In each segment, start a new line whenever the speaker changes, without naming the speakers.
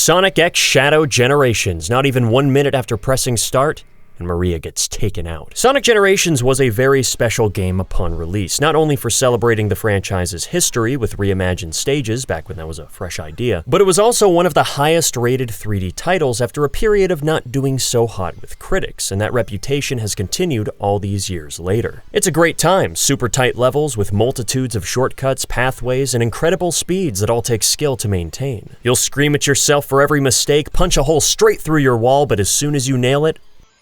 Sonic X Shadow Generations. Not even 1 minute after pressing start, and Maria gets taken out. Sonic Generations was a very special game upon release, not only for celebrating the franchise's history with reimagined stages back when that was a fresh idea, but it was also one of the highest rated 3D titles after a period of not doing so hot with critics, and that reputation has continued all these years later. It's a great time, super tight levels with multitudes of shortcuts, pathways, and incredible speeds that all take skill to maintain. You'll scream at yourself for every mistake, punch a hole straight through your wall, but as soon as you nail it,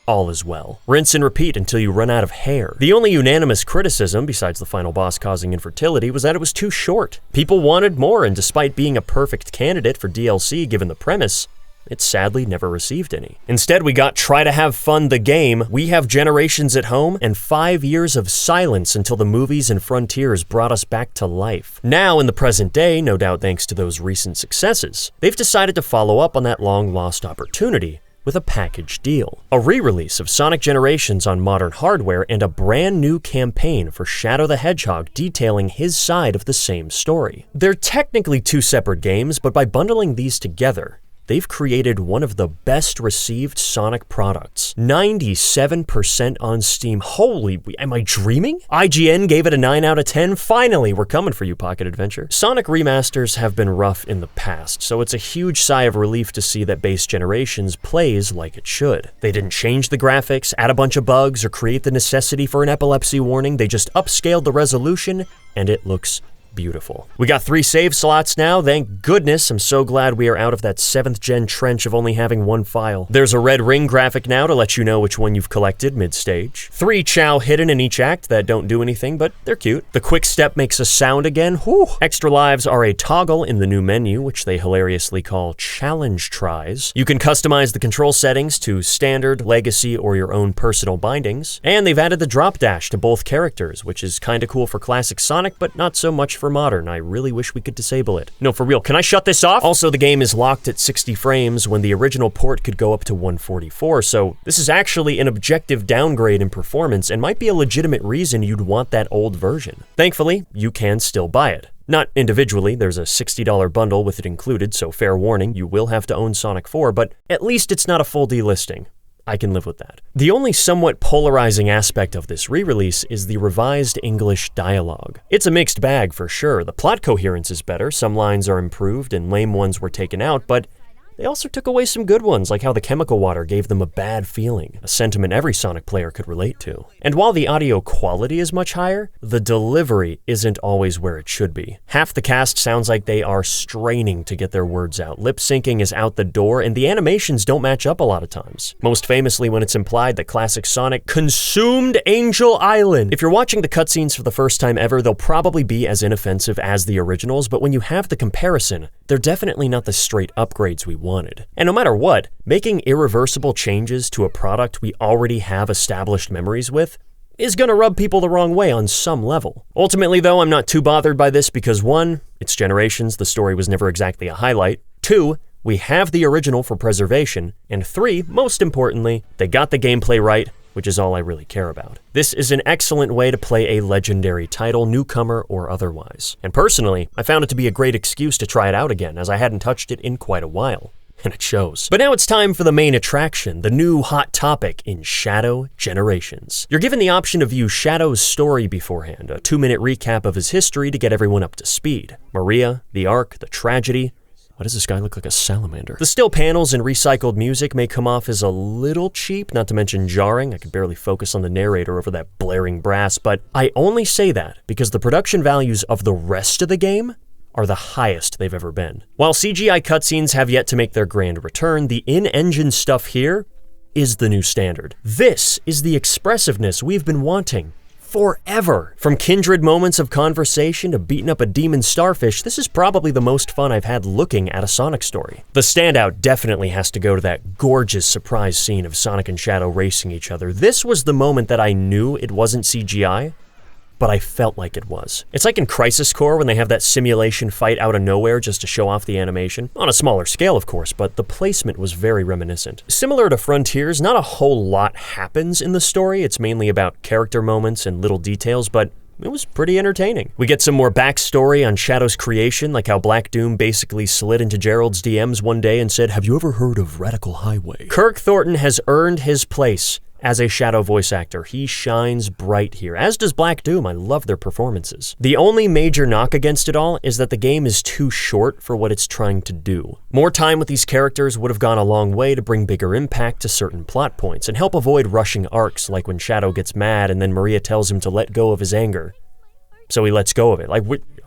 all is well. Rinse and repeat until you run out of hair. The only unanimous criticism, besides the final boss causing infertility, was that it was too short. People wanted more, and despite being a perfect candidate for DLC given the premise, it sadly never received any. Instead, we got Try to Have Fun the game, We Have Generations at Home, and 5 years of silence until the movies and Frontiers brought us back to life. Now, in the present day, no doubt thanks to those recent successes, they've decided to follow up on that long-lost opportunity with a package deal. A re-release of Sonic Generations on modern hardware and a brand new campaign for Shadow the Hedgehog detailing his side of the same story. They're technically two separate games, but by bundling these together, they've created one of the best received Sonic products. 97% on Steam. Holy, am I dreaming? IGN gave it a 9 out of 10. Finally, we're coming for you, Pocket Adventure. Sonic remasters have been rough in the past, so it's a huge sigh of relief to see that base Generations plays like it should. They didn't change the graphics, add a bunch of bugs, or create the necessity for an epilepsy warning. They just upscaled the resolution, and it looks beautiful. We got 3 save slots now, thank goodness. I'm so glad we are out of that 7th gen trench of only having 1 file. There's a red ring graphic now to let you know which one you've collected mid-stage. 3 Chow hidden in each act that don't do anything, but they're cute. The quick step makes a sound again, whew. Extra lives are a toggle in the new menu, which they hilariously call challenge tries. You can customize the control settings to standard, legacy, or your own personal bindings. And they've added the drop dash to both characters, which is kinda cool for classic Sonic, but not so much for modern. I really wish we could disable it. No, for real, can I shut this off? Also, the game is locked at 60 frames when the original port could go up to 144, so this is actually an objective downgrade in performance and might be a legitimate reason you'd want that old version. Thankfully, you can still buy it. Not individually, there's a $60 bundle with it included, so fair warning, you will have to own Sonic 4, but at least it's not a full delisting. I can live with that. The only somewhat polarizing aspect of this re-release is the revised English dialogue. It's a mixed bag for sure. The plot coherence is better, some lines are improved and lame ones were taken out, but they also took away some good ones, like how the chemical water gave them a bad feeling, a sentiment every Sonic player could relate to. And while the audio quality is much higher, the delivery isn't always where it should be. Half the cast sounds like they are straining to get their words out. Lip syncing is out the door, and the animations don't match up a lot of times. Most famously when it's implied that classic Sonic consumed Angel Island. If you're watching the cutscenes for the first time ever, they'll probably be as inoffensive as the originals, but when you have the comparison, they're definitely not the straight upgrades we wanted. And no matter what, making irreversible changes to a product we already have established memories with is gonna rub people the wrong way on some level. Ultimately though, I'm not too bothered by this because 1, it's Generations, the story was never exactly a highlight. 2, we have the original for preservation. And 3, most importantly, they got the gameplay right, which is all I really care about. This is an excellent way to play a legendary title, newcomer or otherwise. And personally, I found it to be a great excuse to try it out again, as I hadn't touched it in quite a while. And it shows. But now it's time for the main attraction, the new hot topic in Shadow Generations. You're given the option to view Shadow's story beforehand, a 2-minute recap of his history to get everyone up to speed. Maria, the arc, the tragedy. Why does this guy look like a salamander? The still panels and recycled music may come off as a little cheap, not to mention jarring. I could barely focus on the narrator over that blaring brass, but I only say that because the production values of the rest of the game are the highest they've ever been. While CGI cutscenes have yet to make their grand return, the in-engine stuff here is the new standard. This is the expressiveness we've been wanting forever. From kindred moments of conversation to beating up a demon starfish, this is probably the most fun I've had looking at a Sonic story. The standout definitely has to go to that gorgeous surprise scene of Sonic and Shadow racing each other. This was the moment that I knew it wasn't CGI, but I felt like it was. It's like in Crisis Core when they have that simulation fight out of nowhere just to show off the animation. On a smaller scale, of course, but the placement was very reminiscent. Similar to Frontiers, not a whole lot happens in the story. It's mainly about character moments and little details, but it was pretty entertaining. We get some more backstory on Shadow's creation, like how Black Doom basically slid into Gerald's DMs one day and said, "Have you ever heard of Radical Highway?" Kirk Thornton has earned his place as a Shadow voice actor. He shines bright here, as does Black Doom. I love their performances. The only major knock against it all is that the game is too short for what it's trying to do. More time with these characters would have gone a long way to bring bigger impact to certain plot points and help avoid rushing arcs, like when Shadow gets mad and then Maria tells him to let go of his anger. So he lets go of it.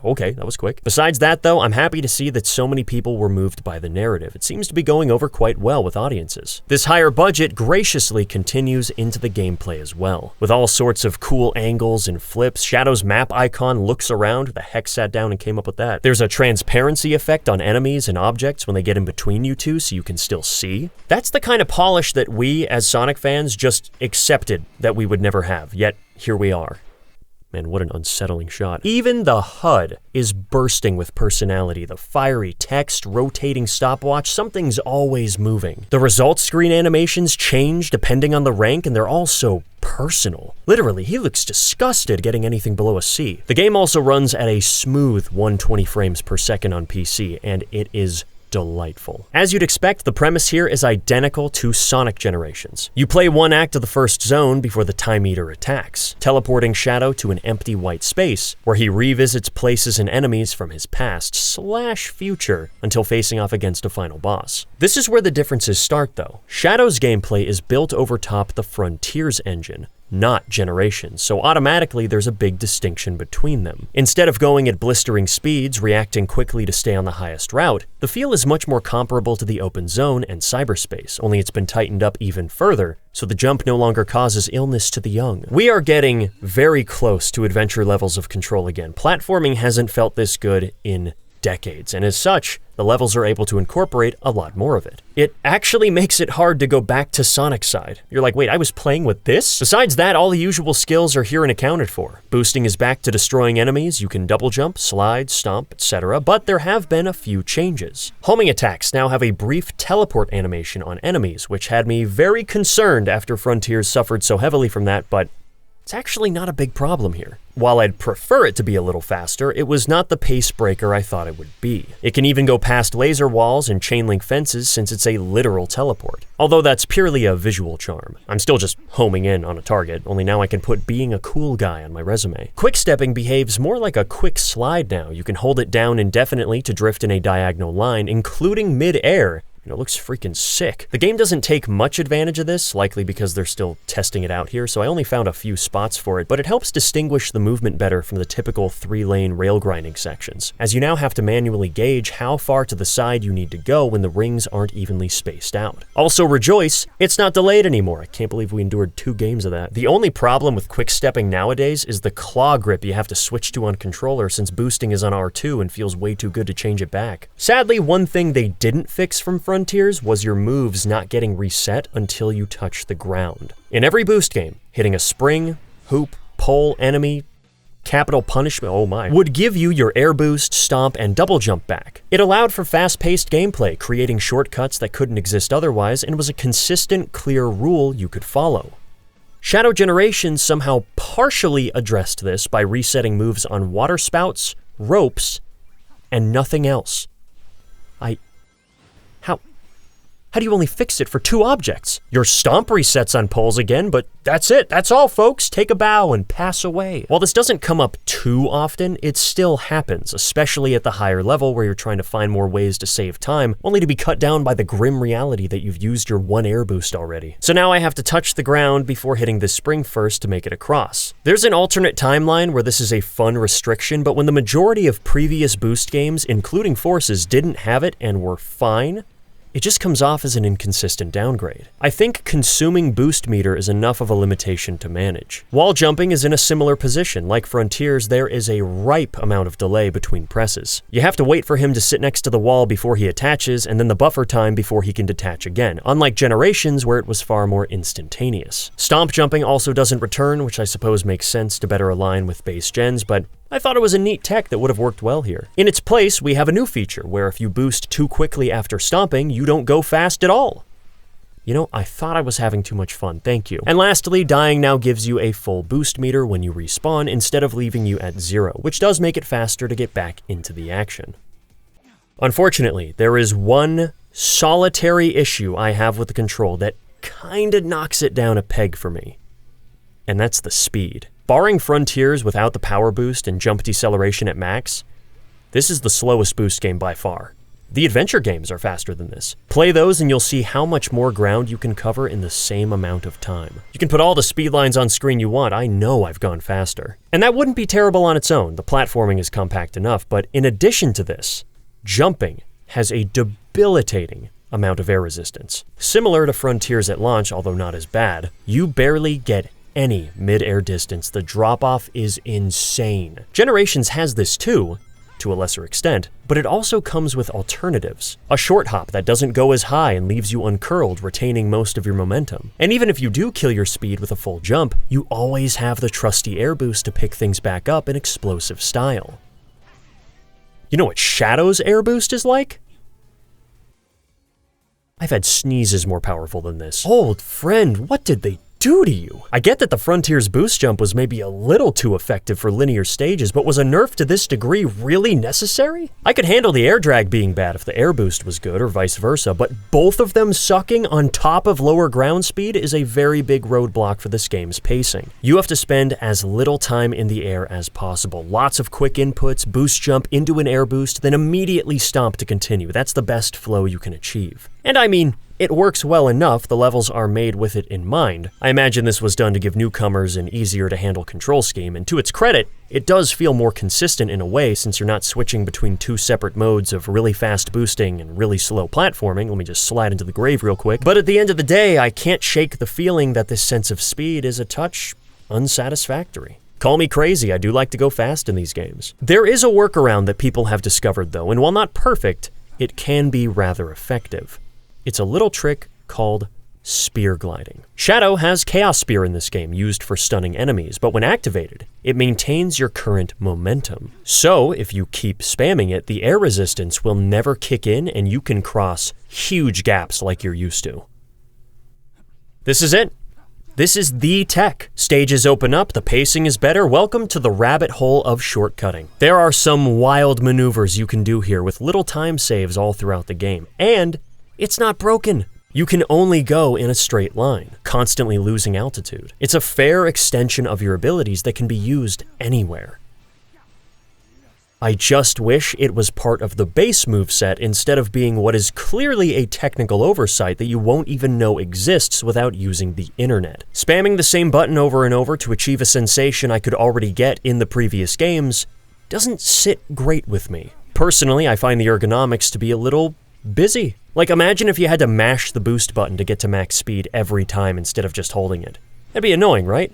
Okay, that was quick. Besides that, though, I'm happy to see that so many people were moved by the narrative. It seems to be going over quite well with audiences. This higher budget graciously continues into the gameplay as well. With all sorts of cool angles and flips, Shadow's map icon looks around. Who the heck sat down and came up with that? There's a transparency effect on enemies and objects when they get in between you two so you can still see. That's the kind of polish that we, as Sonic fans, just accepted that we would never have, yet here we are. Man, what an unsettling shot. Even the HUD is bursting with personality. The fiery text, rotating stopwatch, something's always moving. The results screen animations change depending on the rank, and they're all so personal. Literally, he looks disgusted getting anything below a C. The game also runs at a smooth 120 frames per second on PC, and it is delightful. As you'd expect, the premise here is identical to Sonic Generations. You play one act of the first zone before the Time Eater attacks, teleporting Shadow to an empty white space, where he revisits places and enemies from his past/future until facing off against a final boss. This is where the differences start, though. Shadow's gameplay is built over top the Frontiers engine, not Generations, so automatically there's a big distinction between them. Instead of going at blistering speeds, reacting quickly to stay on the highest route, the feel is much more comparable to the open zone and cyberspace, only it's been tightened up even further, so the jump no longer causes illness to the young. We are getting very close to adventure levels of control again. Platforming hasn't felt this good in decades, and as such, the levels are able to incorporate a lot more of it. It actually makes it hard to go back to Sonic's side. You're like, wait, I was playing with this? Besides that, all the usual skills are here and accounted for. Boosting is back to destroying enemies. You can double jump, slide, stomp, etc., but there have been a few changes. Homing attacks now have a brief teleport animation on enemies, which had me very concerned after Frontiers suffered so heavily from that, but it's actually not a big problem here. While I'd prefer it to be a little faster, it was not the pace breaker I thought it would be. It can even go past laser walls and chain link fences since it's a literal teleport. Although that's purely a visual charm. I'm still just homing in on a target, only now I can put being a cool guy on my resume. Quick stepping behaves more like a quick slide now. You can hold it down indefinitely to drift in a diagonal line, including mid-air. It looks freaking sick. The game doesn't take much advantage of this, likely because they're still testing it out here, so I only found a few spots for it, but it helps distinguish the movement better from the typical 3-lane rail grinding sections, as you now have to manually gauge how far to the side you need to go when the rings aren't evenly spaced out. Also rejoice, it's not delayed anymore. I can't believe we endured 2 games of that. The only problem with quick stepping nowadays is the claw grip you have to switch to on controller since boosting is on R2 and feels way too good to change it back. Sadly, one thing they didn't fix from Frontiers was your moves not getting reset until you touch the ground. In every boost game, hitting a spring, hoop, pole, enemy, capital punishment, oh my, would give you your air boost, stomp, and double jump back. It allowed for fast-paced gameplay, creating shortcuts that couldn't exist otherwise, and was a consistent, clear rule you could follow. Shadow Generations somehow partially addressed this by resetting moves on water spouts, ropes, and nothing else. How do you only fix it for 2 objects? Your stomp resets on poles again, but that's it. That's all, folks. Take a bow and pass away. While this doesn't come up too often, it still happens, especially at the higher level where you're trying to find more ways to save time, only to be cut down by the grim reality that you've used your 1 air boost already. So now I have to touch the ground before hitting the spring first to make it across. There's an alternate timeline where this is a fun restriction, but when the majority of previous boost games, including Forces, didn't have it and were fine, it just comes off as an inconsistent downgrade. I think consuming boost meter is enough of a limitation to manage. Wall jumping is in a similar position. Like Frontiers, there is a ripe amount of delay between presses. You have to wait for him to sit next to the wall before he attaches, and then the buffer time before he can detach again, unlike Generations where it was far more instantaneous. Stomp jumping also doesn't return, which I suppose makes sense to better align with base gens, but I thought it was a neat tech that would have worked well here. In its place, we have a new feature where if you boost too quickly after stomping, you don't go fast at all. You know, I thought I was having too much fun, thank you. And lastly, dying now gives you a full boost meter when you respawn instead of leaving you at 0, which does make it faster to get back into the action. Unfortunately, there is one solitary issue I have with the control that kinda knocks it down a peg for me, and that's the speed. Barring Frontiers without the power boost and jump deceleration at max, this is the slowest boost game by far. The adventure games are faster than this. Play those and you'll see how much more ground you can cover in the same amount of time. You can put all the speed lines on screen you want, I know I've gone faster. And that wouldn't be terrible on its own, the platforming is compact enough, but in addition to this, jumping has a debilitating amount of air resistance. Similar to Frontiers at launch, although not as bad, you barely get any mid-air distance. The drop-off is insane. Generations has this too, to a lesser extent, but it also comes with alternatives. A short hop that doesn't go as high and leaves you uncurled, retaining most of your momentum. And even if you do kill your speed with a full jump, you always have the trusty air boost to pick things back up in explosive style. You know what Shadow's air boost is like? I've had sneezes more powerful than this. Old friend, what did they do to you? I get that the Frontiers boost jump was maybe a little too effective for linear stages, but was a nerf to this degree really necessary? I could handle the air drag being bad if the air boost was good or vice versa, but both of them sucking on top of lower ground speed is a very big roadblock for this game's pacing. You have to spend as little time in the air as possible. Lots of quick inputs, boost jump into an air boost, then immediately stomp to continue. That's the best flow you can achieve. And I mean, it works well enough, the levels are made with it in mind. I imagine this was done to give newcomers an easier to handle control scheme, and to its credit, it does feel more consistent in a way since you're not switching between two separate modes of really fast boosting and really slow platforming. Let me just slide into the grave real quick. But at the end of the day, I can't shake the feeling that this sense of speed is a touch unsatisfactory. Call me crazy, I do like to go fast in these games. There is a workaround that people have discovered though, and while not perfect, it can be rather effective. It's a little trick called spear gliding. Shadow has Chaos Spear in this game, used for stunning enemies, but when activated, it maintains your current momentum. So, if you keep spamming it, the air resistance will never kick in and you can cross huge gaps like you're used to. This is it. This is the tech. Stages open up, the pacing is better. Welcome to the rabbit hole of shortcutting. There are some wild maneuvers you can do here with little time saves all throughout the game, and it's not broken. You can only go in a straight line, constantly losing altitude. It's a fair extension of your abilities that can be used anywhere. I just wish it was part of the base moveset instead of being what is clearly a technical oversight that you won't even know exists without using the internet. Spamming the same button over and over to achieve a sensation I could already get in the previous games doesn't sit great with me. Personally, I find the ergonomics to be a little busy. Like, imagine if you had to mash the boost button to get to max speed every time instead of just holding it. That'd be annoying, right?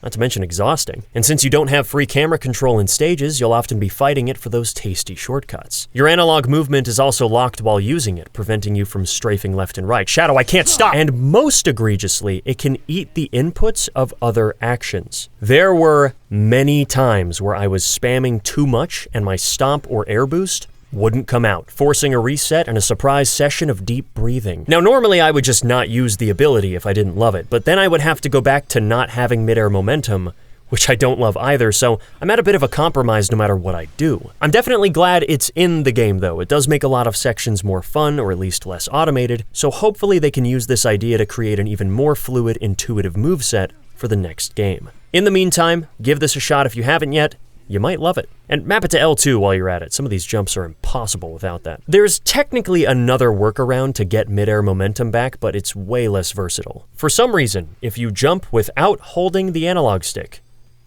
Not to mention exhausting. And since you don't have free camera control in stages, you'll often be fighting it for those tasty shortcuts. Your analog movement is also locked while using it, preventing you from strafing left and right. Shadow, I can't stop! And most egregiously, it can eat the inputs of other actions. There were many times where I was spamming too much and my stomp or air boost wouldn't come out, forcing a reset and a surprise session of deep breathing. Now, normally I would just not use the ability if I didn't love it, but then I would have to go back to not having midair momentum, which I don't love either, so I'm at a bit of a compromise no matter what I do. I'm definitely glad it's in the game though. It does make a lot of sections more fun, or at least less automated, so hopefully they can use this idea to create an even more fluid, intuitive moveset for the next game. In the meantime, give this a shot if you haven't yet. You might love it. And map it to L2 while you're at it. Some of these jumps are impossible without that. There's technically another workaround to get midair momentum back, but it's way less versatile. For some reason, if you jump without holding the analog stick,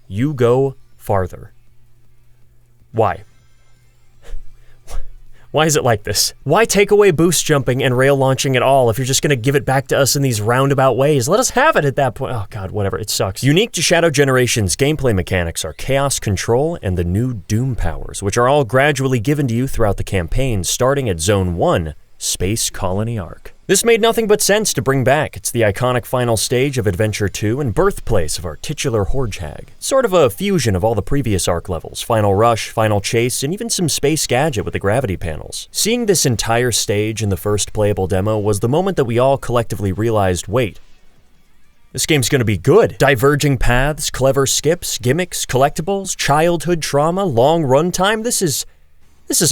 you go farther. Why? Why is it like this? Why take away boost jumping and rail launching at all if you're just gonna give it back to us in these roundabout ways? Let us have it at that point. Oh god, whatever, it sucks. Unique to Shadow Generations' gameplay mechanics are Chaos Control and the new Doom powers, which are all gradually given to you throughout the campaign, starting at Zone 1, Space Colony Arc. This made nothing but sense to bring back. It's the iconic final stage of Adventure 2 and birthplace of our titular Horgehag. Sort of a fusion of all the previous Arc levels, Final Rush, Final Chase, and even some Space Gadget with the gravity panels. Seeing this entire stage in the first playable demo was the moment that we all collectively realized, wait, this game's gonna be good. Diverging paths, clever skips, gimmicks, collectibles, childhood trauma, long runtime, This is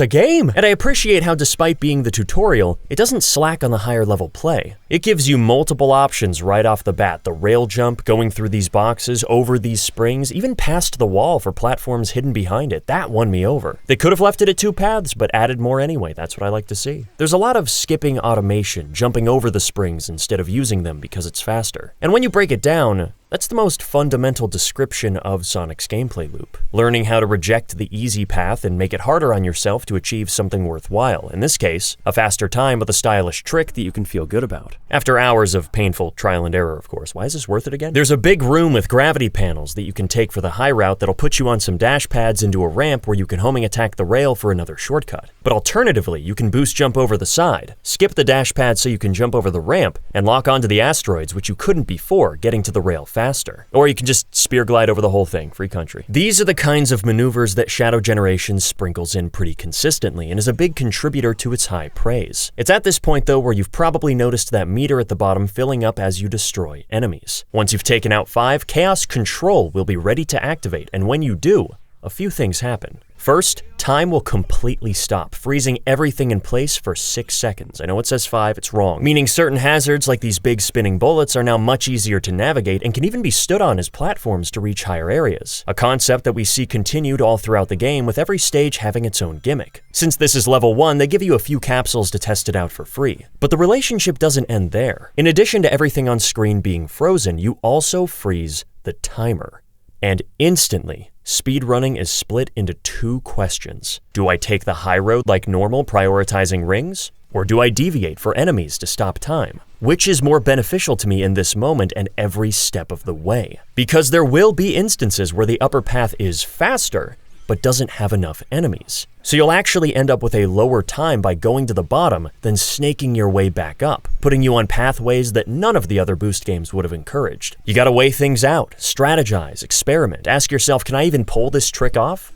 a game! And I appreciate how despite being the tutorial, it doesn't slack on the higher level play. It gives you multiple options right off the bat. The rail jump, going through these boxes, over these springs, even past the wall for platforms hidden behind it. That won me over. They could have left it at 2 paths, but added more anyway. That's what I like to see. There's a lot of skipping automation, jumping over the springs instead of using them because it's faster. And when you break it down, that's the most fundamental description of Sonic's gameplay loop. Learning how to reject the easy path and make it harder on yourself to achieve something worthwhile. In this case, a faster time with a stylish trick that you can feel good about. After hours of painful trial and error, of course. Why is this worth it again? There's a big room with gravity panels that you can take for the high route that'll put you on some dash pads into a ramp where you can homing attack the rail for another shortcut. But alternatively, you can boost jump over the side, skip the dash pad so you can jump over the ramp, and lock onto the asteroids, which you couldn't before, getting to the rail faster. Or you can just spear glide over the whole thing, free country. These are the kinds of maneuvers that Shadow Generations sprinkles in pretty consistently and is a big contributor to its high praise. It's at this point though where you've probably noticed that meter at the bottom filling up as you destroy enemies. Once you've taken out 5, Chaos Control will be ready to activate, and when you do, a few things happen. First, time will completely stop, freezing everything in place for 6 seconds. I know it says 5, it's wrong. Meaning certain hazards like these big spinning bullets are now much easier to navigate and can even be stood on as platforms to reach higher areas. A concept that we see continued all throughout the game, with every stage having its own gimmick. Since this is level 1, they give you a few capsules to test it out for free. But the relationship doesn't end there. In addition to everything on screen being frozen, you also freeze the timer. And instantly, speedrunning is split into 2 questions. Do I take the high road like normal, prioritizing rings? Or do I deviate for enemies to stop time? Which is more beneficial to me in this moment and every step of the way? Because there will be instances where the upper path is faster, but doesn't have enough enemies. So you'll actually end up with a lower time by going to the bottom than snaking your way back up, putting you on pathways that none of the other boost games would have encouraged. You gotta weigh things out, strategize, experiment, ask yourself, can I even pull this trick off?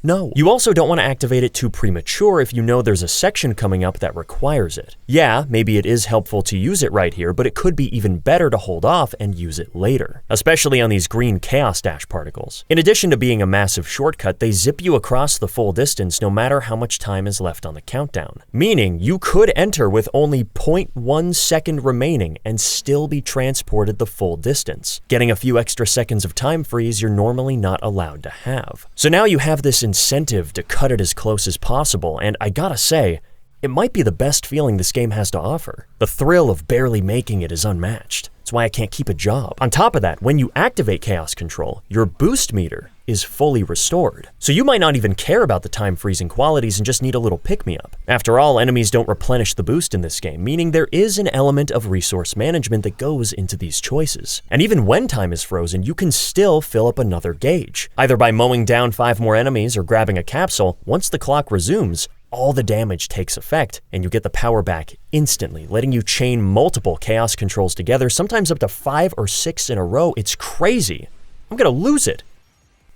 No. You also don't want to activate it too premature if you know there's a section coming up that requires it. Yeah, maybe it is helpful to use it right here, but it could be even better to hold off and use it later, especially on these green Chaos Dash particles. In addition to being a massive shortcut, they zip you across the full distance no matter how much time is left on the countdown, meaning you could enter with only 0.1 second remaining and still be transported the full distance, getting a few extra seconds of time freeze you're normally not allowed to have. So now you have this incentive to cut it as close as possible, and I gotta say, it might be the best feeling this game has to offer. The thrill of barely making it is unmatched. It's why I can't keep a job. On top of that, when you activate Chaos Control, your boost meter is fully restored. So you might not even care about the time freezing qualities and just need a little pick-me-up. After all, enemies don't replenish the boost in this game, meaning there is an element of resource management that goes into these choices. And even when time is frozen, you can still fill up another gauge, either by mowing down 5 more enemies or grabbing a capsule. Once the clock resumes, all the damage takes effect, and you get the power back instantly, letting you chain multiple Chaos Controls together, sometimes up to 5 or 6 in a row. It's crazy. I'm gonna lose it.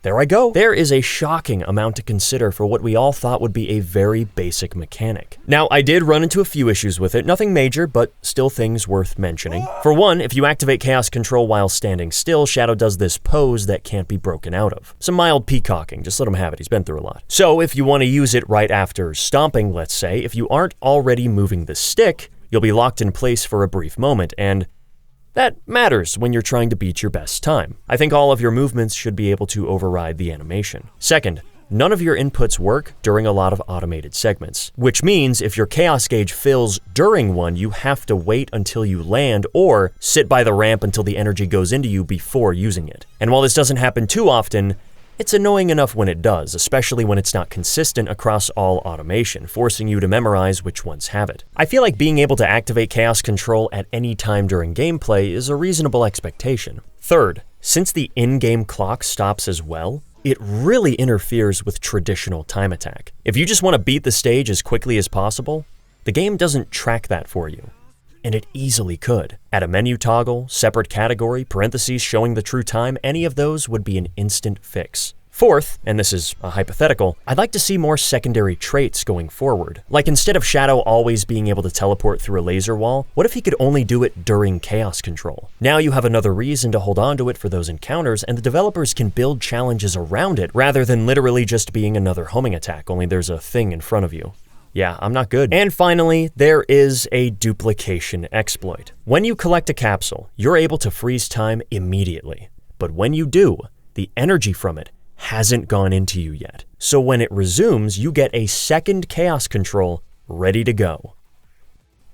There I go. There is a shocking amount to consider for what we all thought would be a very basic mechanic. Now, I did run into a few issues with it, nothing major, but still things worth mentioning. For one, if you activate Chaos Control while standing still, Shadow does this pose that can't be broken out of. Some mild peacocking, just let him have it, he's been through a lot. So if you want to use it right after stomping, let's say, if you aren't already moving the stick, you'll be locked in place for a brief moment, and that matters when you're trying to beat your best time. I think all of your movements should be able to override the animation. Second, none of your inputs work during a lot of automated segments, which means if your chaos gauge fills during one, you have to wait until you land or sit by the ramp until the energy goes into you before using it. And while this doesn't happen too often, it's annoying enough when it does, especially when it's not consistent across all automation, forcing you to memorize which ones have it. I feel like being able to activate Chaos Control at any time during gameplay is a reasonable expectation. Third, since the in-game clock stops as well, it really interferes with traditional time attack. If you just want to beat the stage as quickly as possible, The game doesn't track that for you. And it easily could. Add a menu toggle, separate category, parentheses showing the true time, any of those would be an instant fix. Fourth, and this is a hypothetical, I'd like to see more secondary traits going forward. Like instead of Shadow always being able to teleport through a laser wall, what if he could only do it during Chaos Control? Now you have another reason to hold on to it for those encounters, and the developers can build challenges around it rather than literally just being another homing attack, only there's a thing in front of you. Yeah, I'm not good. And finally, there is a duplication exploit. When you collect a capsule, you're able to freeze time immediately. But when you do, the energy from it hasn't gone into you yet. So when it resumes, you get a second Chaos Control ready to go.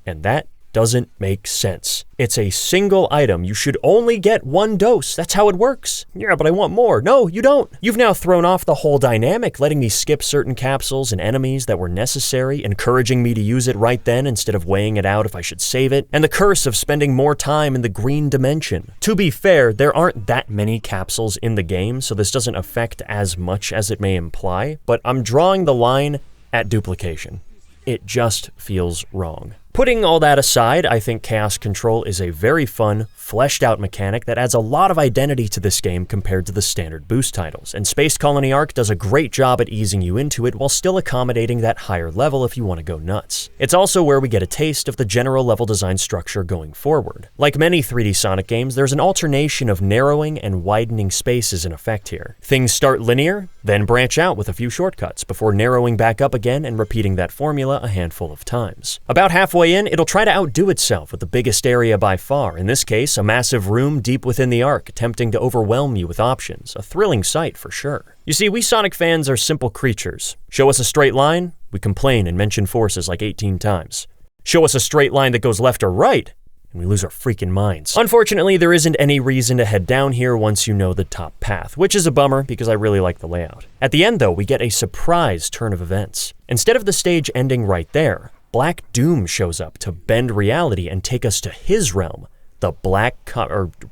And that doesn't make sense. It's a single item. You should only get one dose. That's how it works. Yeah, but I want more. No, you don't. You've now thrown off the whole dynamic, letting me skip certain capsules and enemies that were necessary, encouraging me to use it right then instead of weighing it out if I should save it, and the curse of spending more time in the green dimension. To be fair, there aren't that many capsules in the game, so this doesn't affect as much as it may imply, but I'm drawing the line at duplication. It just feels wrong. Putting all that aside, I think Chaos Control is a very fun, fleshed out mechanic that adds a lot of identity to this game compared to the standard Boost titles, and Space Colony Arc does a great job at easing you into it while still accommodating that higher level if you want to go nuts. It's also where we get a taste of the general level design structure going forward. Like many 3D Sonic games, there's an alternation of narrowing and widening spaces in effect here. Things start linear, then branch out with a few shortcuts, before narrowing back up again and repeating that formula a handful of times. About halfway in, it'll try to outdo itself with the biggest area by far, in this case, a massive room deep within the arc, attempting to overwhelm you with options. A thrilling sight for sure. You see, we Sonic fans are simple creatures. Show us a straight line, we complain and mention forces like 18 times. Show us a straight line that goes left or right, and we lose our freaking minds. Unfortunately, there isn't any reason to head down here once you know the top path, which is a bummer because I really like the layout. At the end though, we get a surprise turn of events. Instead of the stage ending right there, Black Doom shows up to bend reality and take us to his realm, the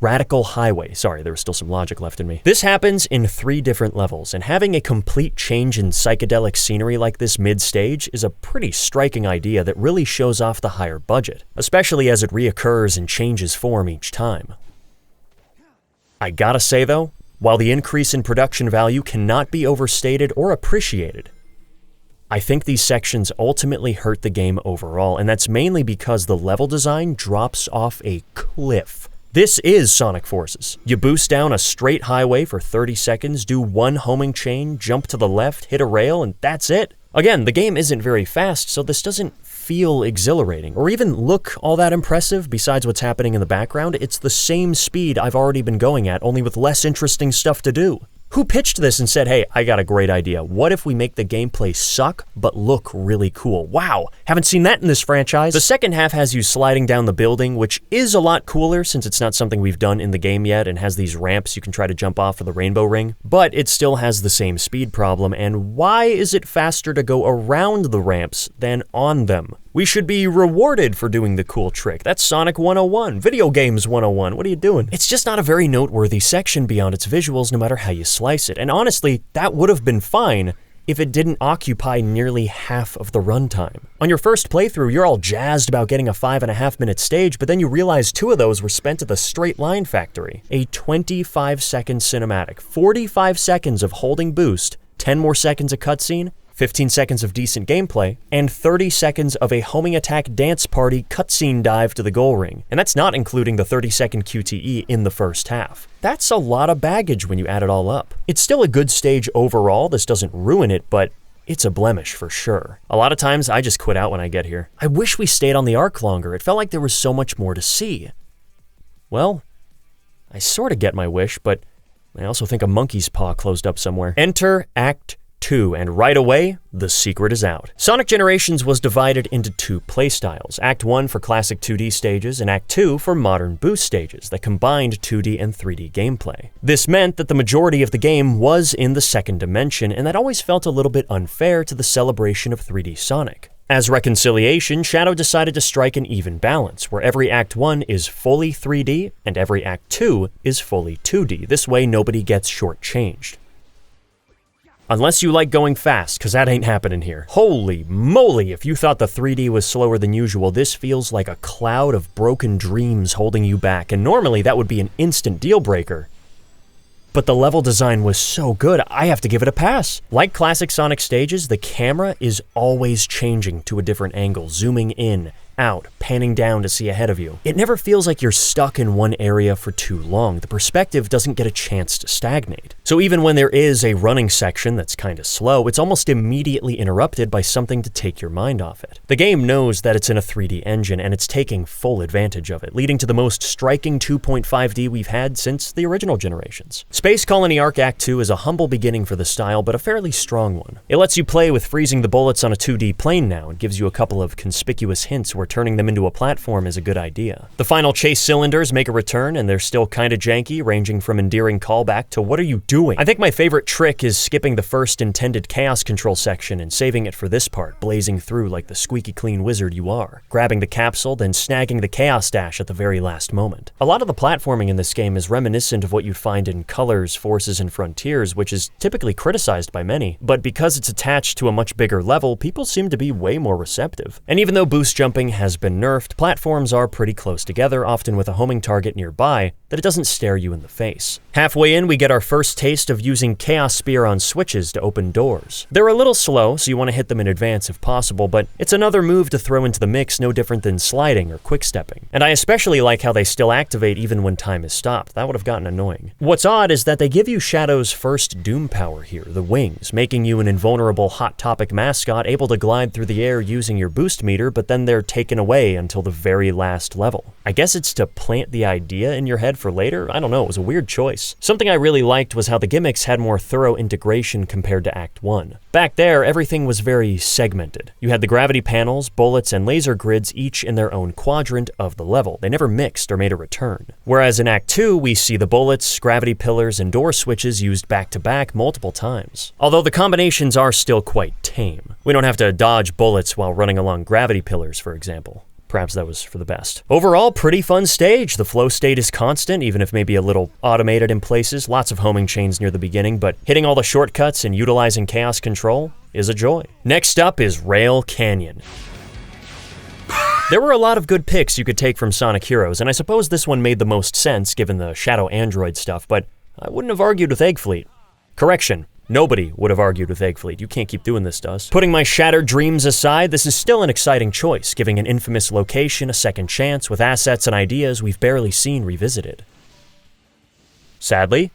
Radical Highway. Sorry, there was still some logic left in me. This happens in 3 different levels, and having a complete change in psychedelic scenery like this mid-stage is a pretty striking idea that really shows off the higher budget, especially as it reoccurs and changes form each time. I gotta say though, while the increase in production value cannot be overstated or appreciated, I think these sections ultimately hurt the game overall, and that's mainly because the level design drops off a cliff. This is Sonic Forces. You boost down a straight highway for 30 seconds, do one homing chain, jump to the left, hit a rail, and that's it. Again, the game isn't very fast, so this doesn't feel exhilarating, or even look all that impressive besides what's happening in the background. It's the same speed I've already been going at, only with less interesting stuff to do. Who pitched this and said, hey, I got a great idea. What if we make the gameplay suck, but look really cool? Wow, haven't seen that in this franchise. The second half has you sliding down the building, which is a lot cooler since it's not something we've done in the game yet and has these ramps you can try to jump off of the Rainbow Ring, but it still has the same speed problem, and why is it faster to go around the ramps than on them? We should be rewarded for doing the cool trick. That's Sonic 101, Video Games 101, what are you doing? It's just not a very noteworthy section beyond its visuals no matter how you slice it, and honestly, that would have been fine if it didn't occupy nearly half of the runtime. On your first playthrough, you're all jazzed about getting a 5.5-minute stage, but then you realize 2 of those were spent at the Straight Line Factory. A 25-second cinematic, 45 seconds of holding boost, 10 more seconds of cutscene, 15 seconds of decent gameplay, and 30 seconds of a homing attack dance party cutscene dive to the goal ring. And that's not including the 30-second QTE in the first half. That's a lot of baggage when you add it all up. It's still a good stage overall, this doesn't ruin it, but it's a blemish for sure. A lot of times I just quit out when I get here. I wish we stayed on the arc longer, it felt like there was so much more to see. Well, I sort of get my wish, but I also think a monkey's paw closed up somewhere. Enter Act 2, and right away, the secret is out. Sonic Generations was divided into 2 playstyles, Act 1 for classic 2D stages and Act 2 for modern boost stages that combined 2D and 3D gameplay. This meant that the majority of the game was in the second dimension, and that always felt a little bit unfair to the celebration of 3D Sonic. As reconciliation, Shadow decided to strike an even balance, where every Act 1 is fully 3D and every Act 2 is fully 2D. This way, nobody gets shortchanged. Unless you like going fast, because that ain't happening here. Holy moly, if you thought the 3D was slower than usual, this feels like a cloud of broken dreams holding you back, and normally that would be an instant deal breaker. But the level design was so good, I have to give it a pass. Like classic Sonic stages, the camera is always changing to a different angle, zooming in, out, panning down to see ahead of you. It never feels like you're stuck in one area for too long. The perspective doesn't get a chance to stagnate. So even when there is a running section that's kinda slow, it's almost immediately interrupted by something to take your mind off it. The game knows that it's in a 3D engine, and it's taking full advantage of it, leading to the most striking 2.5D we've had since the original generations. Space Colony Arc Act 2 is a humble beginning for the style, but a fairly strong one. It lets you play with freezing the bullets on a 2D plane now, and gives you a couple of conspicuous hints where turning them into a platform is a good idea. The final chase cylinders make a return, and they're still kinda janky, ranging from endearing callback to what are you doing? I think my favorite trick is skipping the first intended chaos control section and saving it for this part, blazing through like the squeaky clean wizard you are, grabbing the capsule, then snagging the chaos dash at the very last moment. A lot of the platforming in this game is reminiscent of what you'd find in Colors, Forces, and Frontiers, which is typically criticized by many, but because it's attached to a much bigger level, people seem to be way more receptive. And even though boost jumping has been nerfed, platforms are pretty close together, often with a homing target nearby, that it doesn't stare you in the face. Halfway in, we get our first taste of using Chaos Spear on switches to open doors. They're a little slow, so you want to hit them in advance if possible, but it's another move to throw into the mix, no different than sliding or quick-stepping. And I especially like how they still activate even when time is stopped. That would have gotten annoying. What's odd is that they give you Shadow's first Doom power here, the wings, making you an invulnerable Hot Topic mascot able to glide through the air using your boost meter, but then they're taken away until the very last level. I guess it's to plant the idea in your head for later? I don't know, it was a weird choice. Something I really liked was how the gimmicks had more thorough integration compared to Act 1. Back there, everything was very segmented. You had the gravity panels, bullets, and laser grids each in their own quadrant of the level. They never mixed or made a return. Whereas in Act 2, we see the bullets, gravity pillars, and door switches used back to back multiple times. Although the combinations are still quite tame. We don't have to dodge bullets while running along gravity pillars, for example. Perhaps that was for the best. Overall, pretty fun stage. The flow state is constant, even if maybe a little automated in places. Lots of homing chains near the beginning, but hitting all the shortcuts and utilizing chaos control is a joy. Next up is Rail Canyon. There were a lot of good picks you could take from Sonic Heroes, and I suppose this one made the most sense given the Shadow Android stuff, but I wouldn't have argued with Egg Fleet. Correction. Nobody would have argued with Egg Fleet. You can't keep doing this to us. Putting my shattered dreams aside, this is still an exciting choice, giving an infamous location a second chance with assets and ideas we've barely seen revisited. Sadly,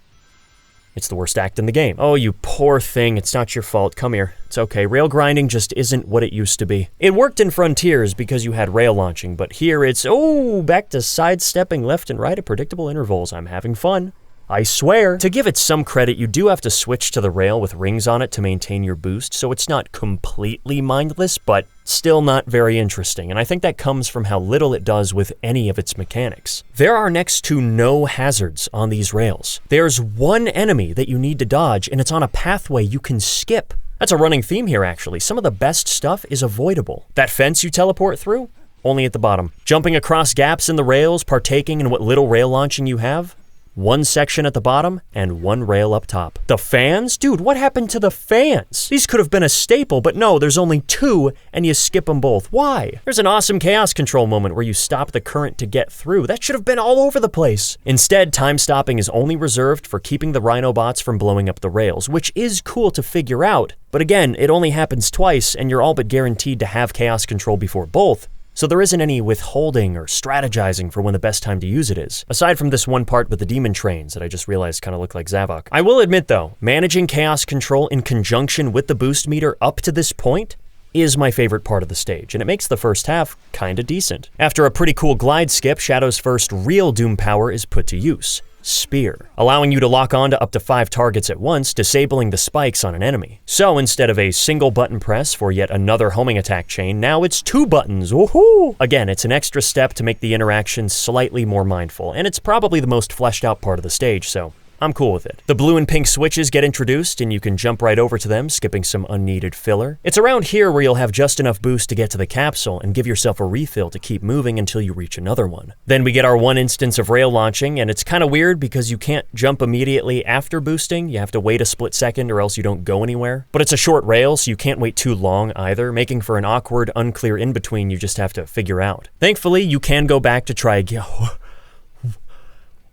it's the worst act in the game. Oh, you poor thing, it's not your fault. Come here. It's okay. Rail grinding just isn't what it used to be. It worked in Frontiers because you had rail launching, but here it's, oh, back to sidestepping left and right at predictable intervals. I'm having fun. I swear. To give it some credit, you do have to switch to the rail with rings on it to maintain your boost, so it's not completely mindless, but still not very interesting, and I think that comes from how little it does with any of its mechanics. There are next to no hazards on these rails. There's one enemy that you need to dodge, and it's on a pathway you can skip. That's a running theme here, actually. Some of the best stuff is avoidable. That fence you teleport through? Only at the bottom. Jumping across gaps in the rails, partaking in what little rail launching you have? One section at the bottom, and one rail up top. The fans? Dude, what happened to the fans? These could have been a staple, but no, there's only two, and you skip them both. Why? There's an awesome chaos control moment where you stop the current to get through. That should have been all over the place. Instead, time stopping is only reserved for keeping the Rhinobots from blowing up the rails, which is cool to figure out, but again, it only happens twice, and you're all but guaranteed to have chaos control before both, so there isn't any withholding or strategizing for when the best time to use it is, aside from this one part with the demon trains that I just realized kind of look like Zavok. I will admit though, managing chaos control in conjunction with the boost meter up to this point is my favorite part of the stage, and it makes the first half kinda decent. After a pretty cool glide skip, Shadow's first real Doom power is put to use. Spear, allowing you to lock on to up to 5 targets at once, disabling the spikes on an enemy. So instead of a single button press for yet another homing attack chain, now it's 2 buttons, woohoo! Again, it's an extra step to make the interaction slightly more mindful, and it's probably the most fleshed out part of the stage, so I'm cool with it. The blue and pink switches get introduced, and you can jump right over to them, skipping some unneeded filler. It's around here where you'll have just enough boost to get to the capsule and give yourself a refill to keep moving until you reach another one. Then we get our one instance of rail launching, and it's kind of weird because you can't jump immediately after boosting. You have to wait a split second or else you don't go anywhere. But it's a short rail, so you can't wait too long either, making for an awkward, unclear in-between you just have to figure out. Thankfully, you can go back to try again.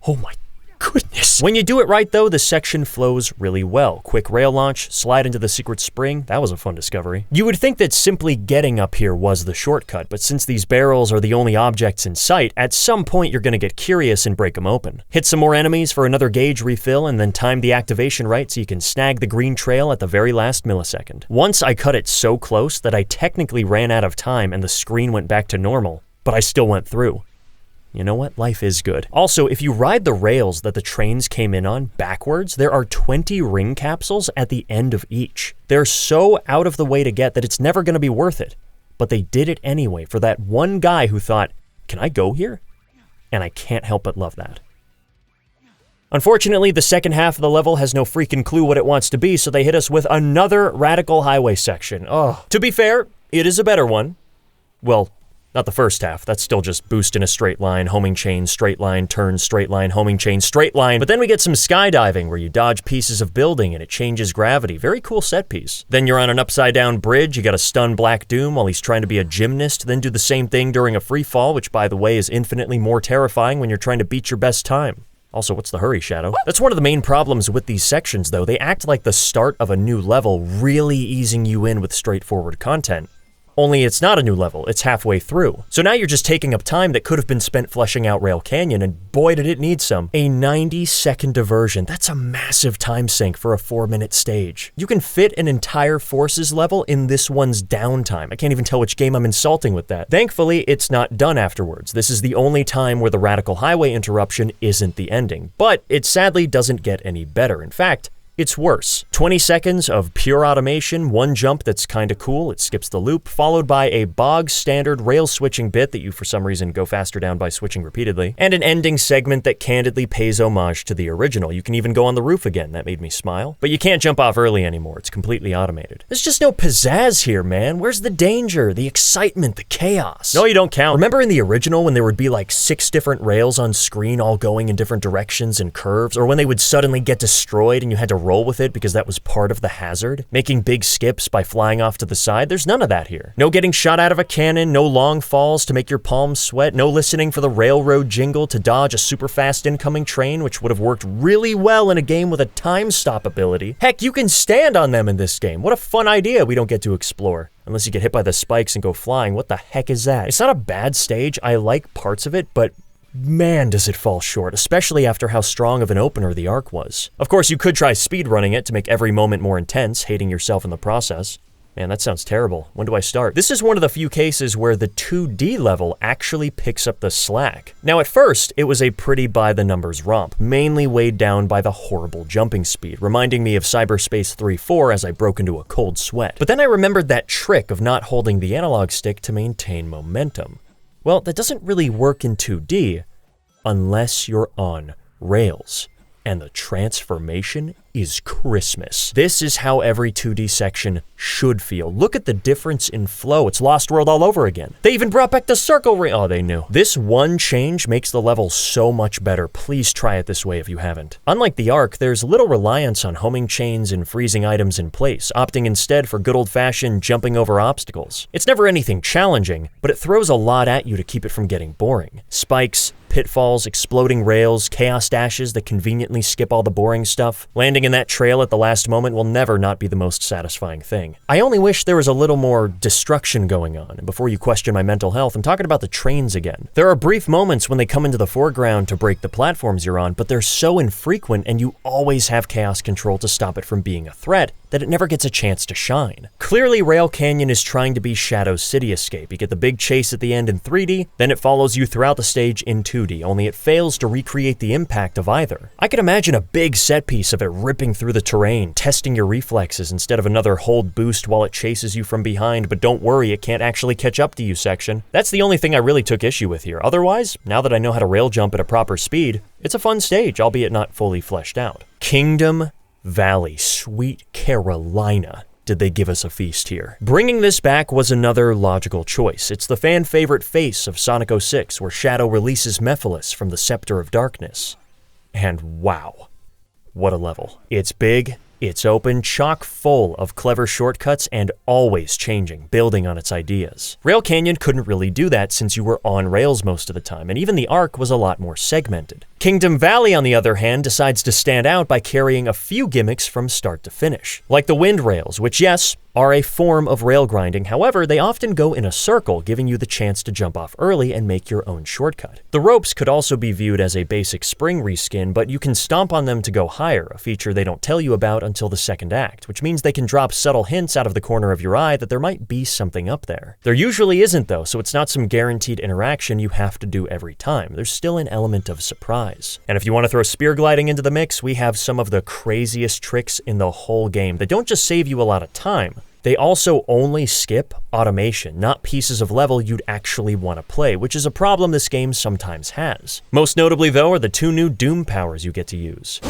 Oh my goodness. When you do it right though, the section flows really well. Quick rail launch, slide into the secret spring, that was a fun discovery. You would think that simply getting up here was the shortcut, but since these barrels are the only objects in sight, at some point you're gonna get curious and break them open. Hit some more enemies for another gauge refill and then time the activation right so you can snag the green trail at the very last millisecond. Once I cut it so close that I technically ran out of time and the screen went back to normal, but I still went through. You know what? Life is good. Also, if you ride the rails that the trains came in on backwards, there are 20 ring capsules at the end of each. They're so out of the way to get that it's never going to be worth it. But they did it anyway for that one guy who thought, can I go here? And I can't help but love that. Unfortunately, the second half of the level has no freaking clue what it wants to be, so they hit us with another Radical Highway section. Oh. To be fair, it is a better one. Well, not the first half, that's still just boost in a straight line, homing chain, straight line, turn, straight line, homing chain, straight line. But then we get some skydiving where you dodge pieces of building and it changes gravity. Very cool set piece. Then you're on an upside down bridge, you gotta stun Black Doom while he's trying to be a gymnast, then do the same thing during a free fall, which by the way is infinitely more terrifying when you're trying to beat your best time. Also, what's the hurry, Shadow? That's one of the main problems with these sections though. They act like the start of a new level, really easing you in with straightforward content. Only it's not a new level, it's halfway through. So now you're just taking up time that could have been spent fleshing out Rail Canyon, and boy did it need some. A 90-second diversion, that's a massive time sink for a 4-minute stage. You can fit an entire Forces level in this one's downtime. I can't even tell which game I'm insulting with that. Thankfully, it's not done afterwards. This is the only time where the Radical Highway interruption isn't the ending. But it sadly doesn't get any better. In fact, it's worse. 20 seconds of pure automation, one jump that's kinda cool, it skips the loop, followed by a bog standard rail switching bit that you for some reason go faster down by switching repeatedly, and an ending segment that candidly pays homage to the original. You can even go on the roof again, that made me smile. But you can't jump off early anymore, it's completely automated. There's just no pizzazz here, man. Where's the danger, the excitement, the chaos? No, you don't count. Remember in the original when there would be like 6 different rails on screen all going in different directions and curves, or when they would suddenly get destroyed and you had to roll with it because that was part of the hazard? Making big skips by flying off to the side? There's none of that here. No getting shot out of a cannon, no long falls to make your palms sweat, no listening for the railroad jingle to dodge a super fast incoming train, which would have worked really well in a game with a time stop ability. Heck, you can stand on them in this game. What a fun idea we don't get to explore. Unless you get hit by the spikes and go flying, what the heck is that? It's not a bad stage, I like parts of it, but man, does it fall short, especially after how strong of an opener the arc was. Of course, you could try speedrunning it to make every moment more intense, hating yourself in the process. Man, that sounds terrible. When do I start? This is one of the few cases where the 2D level actually picks up the slack. Now, at first, it was a pretty by-the-numbers romp, mainly weighed down by the horrible jumping speed, reminding me of Cyberspace 3-4 as I broke into a cold sweat. But then I remembered that trick of not holding the analog stick to maintain momentum. Well, that doesn't really work in 2D unless you're on rails. And the transformation is Christmas. This is how every 2D section should feel. Look at the difference in flow. It's Lost World all over again. They even brought back the circle ring. Oh, they knew. This one change makes the level so much better. Please try it this way if you haven't. Unlike the Arc, there's little reliance on homing chains and freezing items in place, opting instead for good old-fashioned jumping over obstacles. It's never anything challenging, but it throws a lot at you to keep it from getting boring. Spikes, pitfalls, exploding rails, chaos dashes that conveniently skip all the boring stuff. Landing in that trail at the last moment will never not be the most satisfying thing. I only wish there was a little more destruction going on, and before you question my mental health, I'm talking about the trains again. There are brief moments when they come into the foreground to break the platforms you're on, but they're so infrequent and you always have chaos control to stop it from being a threat that it never gets a chance to shine. Clearly, Rail Canyon is trying to be Shadow's City Escape. You get the big chase at the end in 3D, then it follows you throughout the stage in 2D, only it fails to recreate the impact of either. I could imagine a big set piece of it ripping through the terrain, testing your reflexes instead of another hold boost while it chases you from behind, but don't worry, it can't actually catch up to you section. That's the only thing I really took issue with here. Otherwise, now that I know how to rail jump at a proper speed, it's a fun stage, albeit not fully fleshed out. Kingdom Valley, sweet Carolina. Did they give us a feast here? Bringing this back was another logical choice. It's the fan favorite face of Sonic 06, where Shadow releases Mephiles from the Scepter of Darkness. And wow, what a level. It's big, it's open, chock full of clever shortcuts, and always changing, building on its ideas. Rail Canyon couldn't really do that since you were on rails most of the time, and even the arc was a lot more segmented. Kingdom Valley, on the other hand, decides to stand out by carrying a few gimmicks from start to finish. Like the wind rails, which yes, are a form of rail grinding. However, they often go in a circle, giving you the chance to jump off early and make your own shortcut. The ropes could also be viewed as a basic spring reskin, but you can stomp on them to go higher, a feature they don't tell you about until the second act, which means they can drop subtle hints out of the corner of your eye that there might be something up there. There usually isn't though, so it's not some guaranteed interaction you have to do every time. There's still an element of surprise. And if you want to throw spear gliding into the mix, we have some of the craziest tricks in the whole game that don't just save you a lot of time, they also only skip automation, not pieces of level you'd actually want to play, which is a problem this game sometimes has. Most notably though are the 2 new Doom powers you get to use.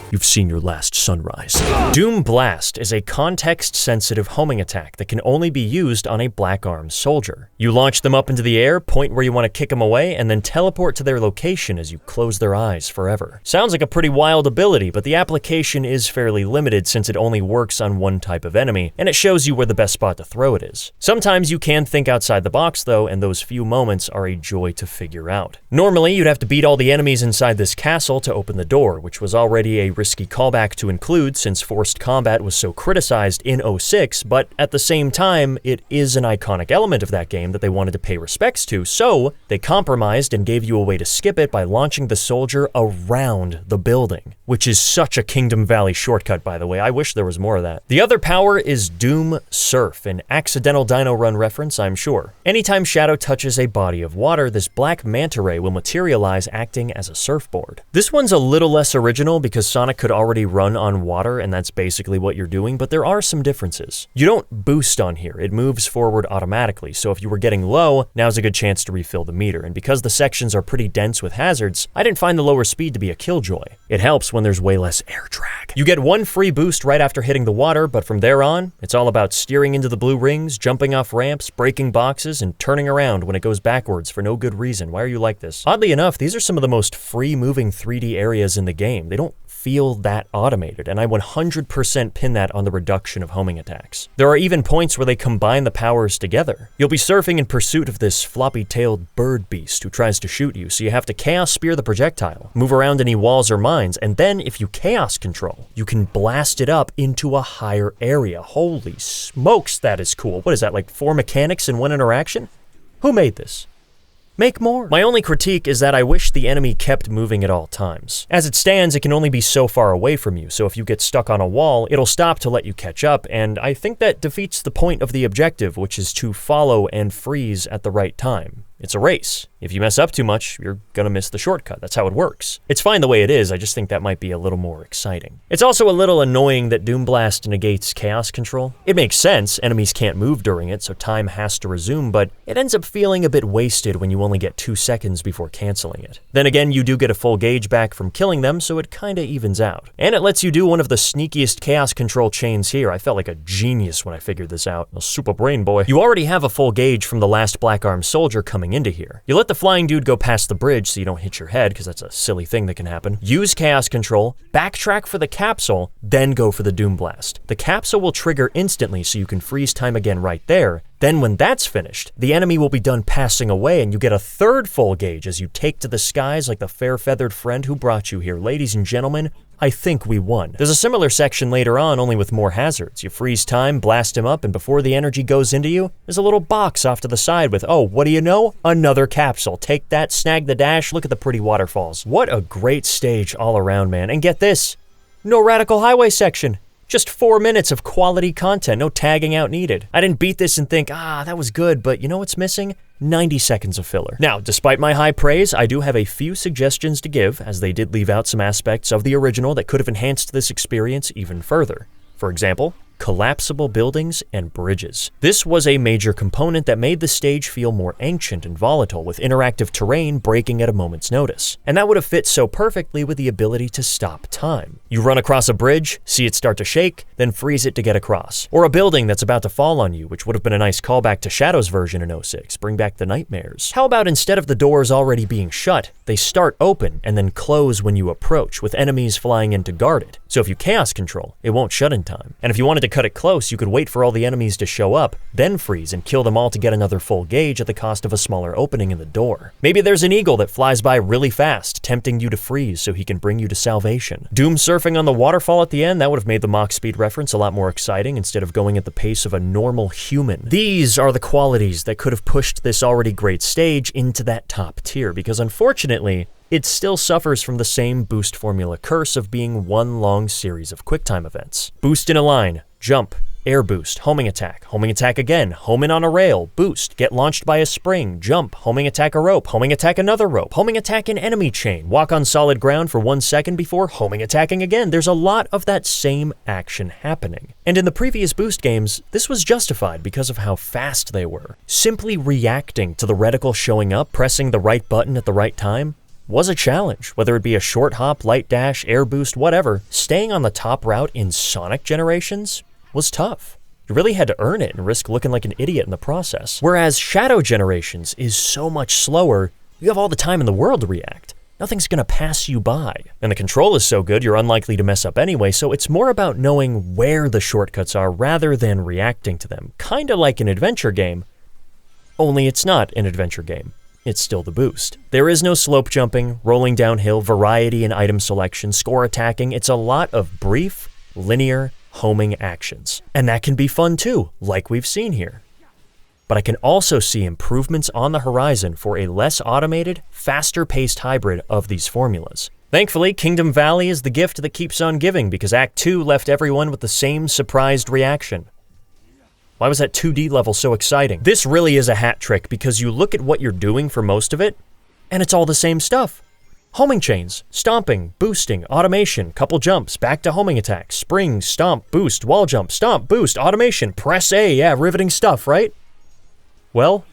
You've seen your last sunrise. Doom Blast is a context-sensitive homing attack that can only be used on a black-armed soldier. You launch them up into the air, point where you want to kick them away, and then teleport to their location as you close their eyes forever. Sounds like a pretty wild ability, but the application is fairly limited since it only works on one type of enemy, and it shows you where the best spot to throw it is. Sometimes you can think outside the box though, and those few moments are a joy to figure out. Normally, you'd have to beat all the enemies inside this castle to open the door, which was already a risky callback to include since forced combat was so criticized in 06, but at the same time, it is an iconic element of that game that they wanted to pay respects to, so they compromised and gave you a way to skip it by launching the soldier around the building, which is such a Kingdom Valley shortcut, by the way. I wish there was more of that. The other power is Doom Surf, an accidental Dino Run reference, I'm sure. Anytime Shadow touches a body of water, this black manta ray will materialize acting as a surfboard. This one's a little less original because Sonic could already run on water and that's basically what you're doing, but there are some differences. You don't boost on here, it moves forward automatically, so if you were getting low, now's a good chance to refill the meter, and because the sections are pretty dense with hazards, I didn't find the lower speed to be a killjoy. It helps when there's way less air drag. You get one free boost right after hitting the water, but from there on, it's all about steering into the blue rings, jumping off ramps, breaking boxes, and turning around when it goes backwards for no good reason. Why are you like this? Oddly enough, these are some of the most free-moving 3D areas in the game. They don't feel that automated, and I 100% pin that on the reduction of homing attacks. There are even points where they combine the powers together. You'll be surfing in pursuit of this floppy-tailed bird beast who tries to shoot you, so you have to Chaos Spear the projectile, move around any walls or mines, and then if you Chaos Control, you can blast it up into a higher area. Holy smokes, that is cool. What is that, like 4 mechanics in one interaction? Who made this? Make more. My only critique is that I wish the enemy kept moving at all times. As it stands, it can only be so far away from you, so if you get stuck on a wall, it'll stop to let you catch up, and I think that defeats the point of the objective, which is to follow and freeze at the right time. It's a race. If you mess up too much, you're gonna miss the shortcut. That's how it works. It's fine the way it is, I just think that might be a little more exciting. It's also a little annoying that Doom Blast negates chaos control. It makes sense, enemies can't move during it, so time has to resume, but it ends up feeling a bit wasted when you only get 2 seconds before canceling it. Then again, you do get a full gauge back from killing them, so it kinda evens out. And it lets you do one of the sneakiest chaos control chains here. I felt like a genius when I figured this out. A super brain boy. You already have a full gauge from the last Black Arm Soldier coming into here. You let the flying dude go past the bridge so you don't hit your head, because that's a silly thing that can happen. Use chaos control, backtrack for the capsule, then go for the Doom Blast. The capsule will trigger instantly so you can freeze time again right there. Then when that's finished, the enemy will be done passing away and you get a third full gauge as you take to the skies like the fair-feathered friend who brought you here. Ladies and gentlemen, I think we won. There's a similar section later on, only with more hazards. You freeze time, blast him up, and before the energy goes into you, there's a little box off to the side with, oh, what do you know? Another capsule. Take that, snag the dash, look at the pretty waterfalls. What a great stage all around, man. And get this, No Radical Highway section. Just 4 minutes of quality content, no tagging out needed. I didn't beat this and think, that was good, but you know what's missing? 90 seconds of filler. Now, despite my high praise, I do have a few suggestions to give, as they did leave out some aspects of the original that could have enhanced this experience even further. For example, collapsible buildings and bridges. This was a major component that made the stage feel more ancient and volatile, with interactive terrain breaking at a moment's notice. And that would have fit so perfectly with the ability to stop time. You run across a bridge, see it start to shake, then freeze it to get across. Or a building that's about to fall on you, which would have been a nice callback to Shadow's version in 06, bring back the nightmares. How about instead of the doors already being shut, they start open and then close when you approach, with enemies flying in to guard it. So if you chaos control, it won't shut in time. And if you wanted to cut it close, you could wait for all the enemies to show up, then freeze and kill them all to get another full gauge at the cost of a smaller opening in the door. Maybe there's an eagle that flies by really fast, tempting you to freeze so he can bring you to salvation. Doom surfing on the waterfall at the end, that would have made the Mach speed reference a lot more exciting instead of going at the pace of a normal human. These are the qualities that could have pushed this already great stage into that top tier, because unfortunately, it still suffers from the same boost formula curse of being one long series of QuickTime events. Boost in a line, jump, air boost, homing attack again, home in on a rail, boost, get launched by a spring, jump, homing attack a rope, homing attack another rope, homing attack an enemy chain, walk on solid ground for 1 second before homing attacking again. There's a lot of that same action happening. And in the previous boost games, this was justified because of how fast they were. Simply reacting to the reticle showing up, pressing the right button at the right time, was a challenge. Whether it be a short hop, light dash, air boost, whatever, staying on the top route in Sonic Generations was tough. You really had to earn it and risk looking like an idiot in the process. Whereas Shadow Generations is so much slower, you have all the time in the world to react. Nothing's gonna pass you by. And the control is so good, you're unlikely to mess up anyway, so it's more about knowing where the shortcuts are rather than reacting to them. Kinda like an adventure game, only it's not an adventure game. It's still the boost. There is no slope jumping, rolling downhill, variety in item selection, score attacking. It's a lot of brief, linear, homing actions. And that can be fun too, like we've seen here. But I can also see improvements on the horizon for a less automated, faster-paced hybrid of these formulas. Thankfully, Kingdom Valley is the gift that keeps on giving, because Act 2 left everyone with the same surprised reaction. Why was that 2D level so exciting? This really is a hat trick, because you look at what you're doing for most of it, and it's all the same stuff. Homing chains, stomping, boosting, automation, couple jumps, back to homing attack, spring, stomp, boost, wall jump, stomp, boost, automation, press A, yeah, riveting stuff, right? Well,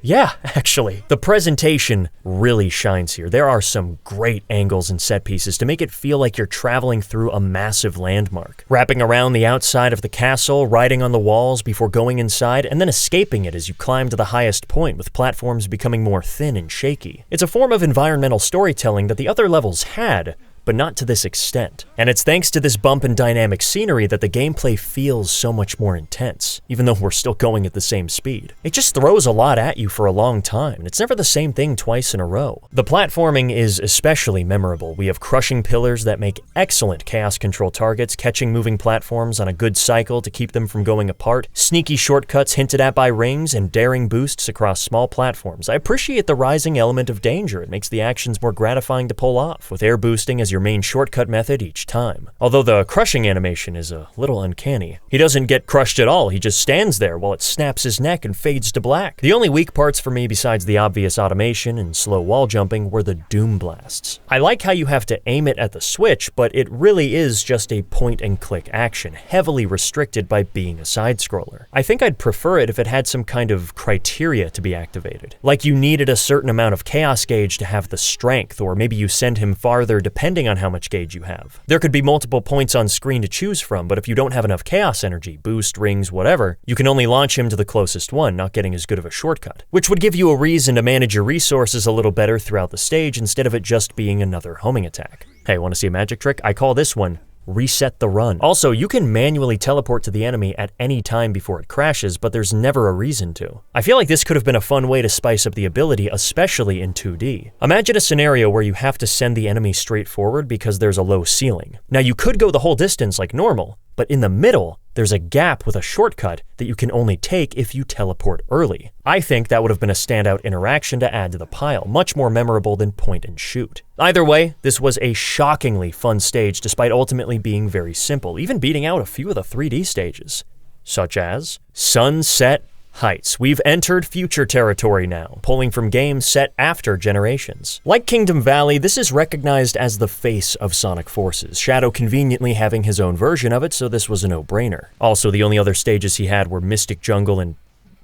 yeah, actually. The presentation really shines here. There are some great angles and set pieces to make it feel like you're traveling through a massive landmark. Wrapping around the outside of the castle, riding on the walls before going inside, and then escaping it as you climb to the highest point, with platforms becoming more thin and shaky. It's a form of environmental storytelling that the other levels had, but not to this extent. And it's thanks to this bump in dynamic scenery that the gameplay feels so much more intense, even though we're still going at the same speed. It just throws a lot at you for a long time, and it's never the same thing twice in a row. The platforming is especially memorable. We have crushing pillars that make excellent chaos control targets, catching moving platforms on a good cycle to keep them from going apart, sneaky shortcuts hinted at by rings, and daring boosts across small platforms. I appreciate the rising element of danger. It makes the actions more gratifying to pull off, with air boosting as your main shortcut method each time. Although the crushing animation is a little uncanny. He doesn't get crushed at all, he just stands there while it snaps his neck and fades to black. The only weak parts for me besides the obvious automation and slow wall jumping were the doom blasts. I like how you have to aim it at the switch, but it really is just a point and click action, heavily restricted by being a side scroller. I think I'd prefer it if it had some kind of criteria to be activated. Like you needed a certain amount of chaos gauge to have the strength, or maybe you send him farther depending on how much gauge you have. There could be multiple points on screen to choose from, but if you don't have enough chaos energy, boost, rings, whatever, you can only launch him to the closest one, not getting as good of a shortcut. Which would give you a reason to manage your resources a little better throughout the stage instead of it just being another homing attack. Hey, want to see a magic trick? I call this one reset the run. Also, you can manually teleport to the enemy at any time before it crashes, but there's never a reason to. I feel like this could have been a fun way to spice up the ability, especially in 2D. Imagine a scenario where you have to send the enemy straight forward because there's a low ceiling. Now, you could go the whole distance like normal, but in the middle, there's a gap with a shortcut that you can only take if you teleport early. I think that would have been a standout interaction to add to the pile, much more memorable than point and shoot. Either way, this was a shockingly fun stage despite ultimately being very simple, even beating out a few of the 3D stages, such as Sunset Heights. We've entered future territory now, pulling from games set after Generations. Like Kingdom Valley, this is recognized as the face of Sonic Forces, Shadow conveniently having his own version of it, so this was a no-brainer. Also, the only other stages he had were Mystic Jungle and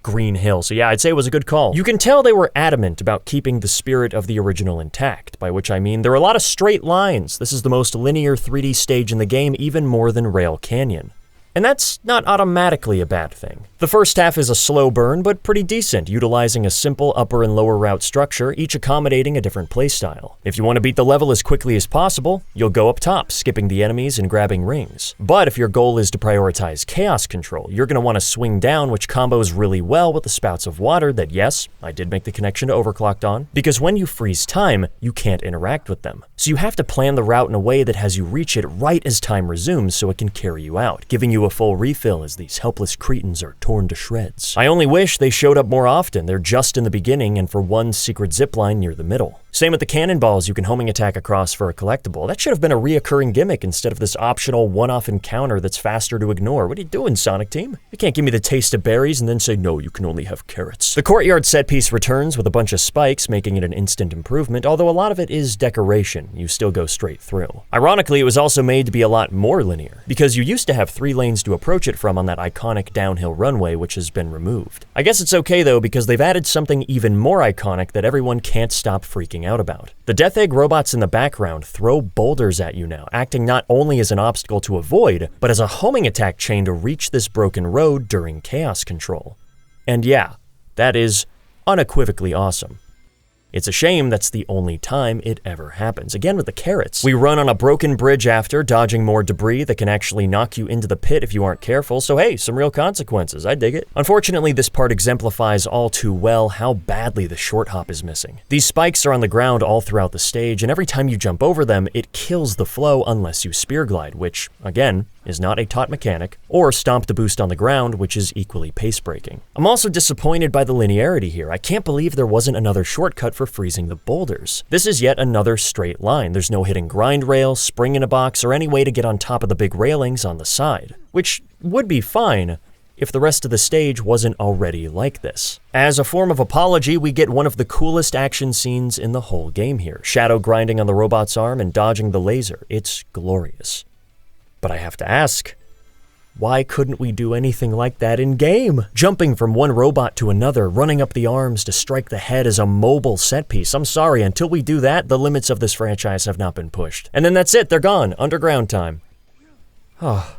Green Hill, so yeah, I'd say it was a good call. You can tell they were adamant about keeping the spirit of the original intact, by which I mean there are a lot of straight lines. This is the most linear 3D stage in the game, even more than Rail Canyon. And that's not automatically a bad thing. The first half is a slow burn, but pretty decent, utilizing a simple upper and lower route structure, each accommodating a different playstyle. If you want to beat the level as quickly as possible, you'll go up top, skipping the enemies and grabbing rings. But if your goal is to prioritize chaos control, you're going to want to swing down, which combos really well with the spouts of water that, yes, I did make the connection to Overclocked on, because when you freeze time, you can't interact with them. So you have to plan the route in a way that has you reach it right as time resumes so it can carry you out, giving you a full refill as these helpless cretins are torn to shreds. I only wish they showed up more often. They're just in the beginning and for one secret zipline near the middle. Same with the cannonballs you can homing attack across for a collectible. That should have been a reoccurring gimmick instead of this optional one-off encounter that's faster to ignore. What are you doing, Sonic Team? You can't give me the taste of berries and then say, no, you can only have carrots. The courtyard set piece returns with a bunch of spikes, making it an instant improvement, although a lot of it is decoration. You still go straight through. Ironically, it was also made to be a lot more linear, because you used to have 3 lanes to approach it from on that iconic downhill runway, which has been removed. I guess it's okay though, because they've added something even more iconic that everyone can't stop freaking out about. The Death Egg robots in the background throw boulders at you now, acting not only as an obstacle to avoid, but as a homing attack chain to reach this broken road during chaos control. And yeah, that is unequivocally awesome. It's a shame that's the only time it ever happens. Again with the carrots. We run on a broken bridge after, dodging more debris that can actually knock you into the pit if you aren't careful, so hey, some real consequences, I dig it. Unfortunately, this part exemplifies all too well how badly the short hop is missing. These spikes are on the ground all throughout the stage, and every time you jump over them, it kills the flow unless you spear glide, which, again, is not a taught mechanic, or stomp to boost on the ground, which is equally pace-breaking. I'm also disappointed by the linearity here. I can't believe there wasn't another shortcut for freezing the boulders. This is yet another straight line. There's no hidden grind rail, spring in a box, or any way to get on top of the big railings on the side, which would be fine if the rest of the stage wasn't already like this. As a form of apology, we get one of the coolest action scenes in the whole game here. Shadow grinding on the robot's arm and dodging the laser. It's glorious. But I have to ask, why couldn't we do anything like that in-game? Jumping from one robot to another, running up the arms to strike the head is a mobile set piece. I'm sorry, until we do that, the limits of this franchise have not been pushed. And then that's it, they're gone. Underground time. Oh.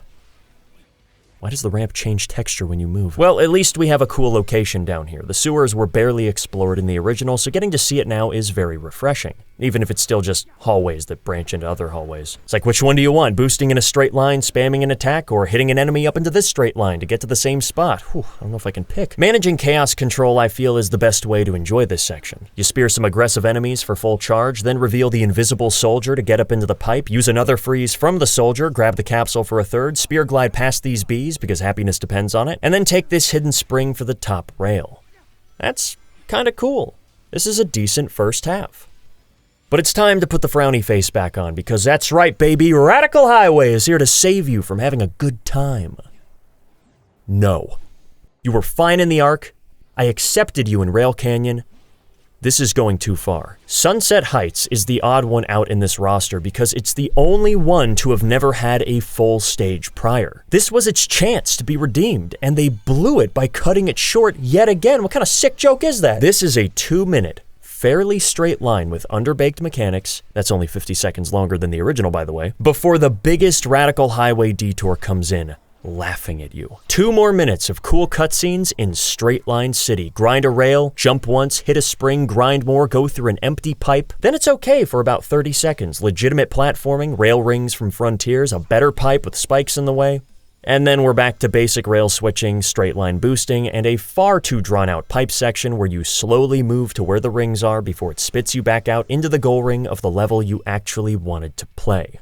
Why does the ramp change texture when you move? Well, at least we have a cool location down here. The sewers were barely explored in the original, so getting to see it now is very refreshing. Even if it's still just hallways that branch into other hallways. It's like, which one do you want? Boosting in a straight line, spamming an attack, or hitting an enemy up into this straight line to get to the same spot? Whew, I don't know if I can pick. Managing chaos control, I feel, is the best way to enjoy this section. You spear some aggressive enemies for full charge, then reveal the invisible soldier to get up into the pipe, use another freeze from the soldier, grab the capsule for a third, spear glide past these bees because happiness depends on it, and then take this hidden spring for the top rail. That's kinda cool. This is a decent first half. But it's time to put the frowny face back on, because that's right, baby, Radical Highway is here to save you from having a good time. No. You were fine in the Ark. I accepted you in Rail Canyon. This is going too far. Sunset Heights is the odd one out in this roster because it's the only one to have never had a full stage prior. This was its chance to be redeemed, and they blew it by cutting it short yet again. What kind of sick joke is that? This is a 2-minute, fairly straight line with underbaked mechanics, that's only 50 seconds longer than the original by the way, before the biggest Radical Highway detour comes in, laughing at you. 2 more minutes of cool cutscenes in Straight Line City. Grind a rail, jump once, hit a spring, grind more, go through an empty pipe. Then it's okay for about 30 seconds. Legitimate platforming, rail rings from Frontiers, a better pipe with spikes in the way. And then we're back to basic rail switching, straight line boosting, and a far too drawn out pipe section where you slowly move to where the rings are before it spits you back out into the goal ring of the level you actually wanted to play.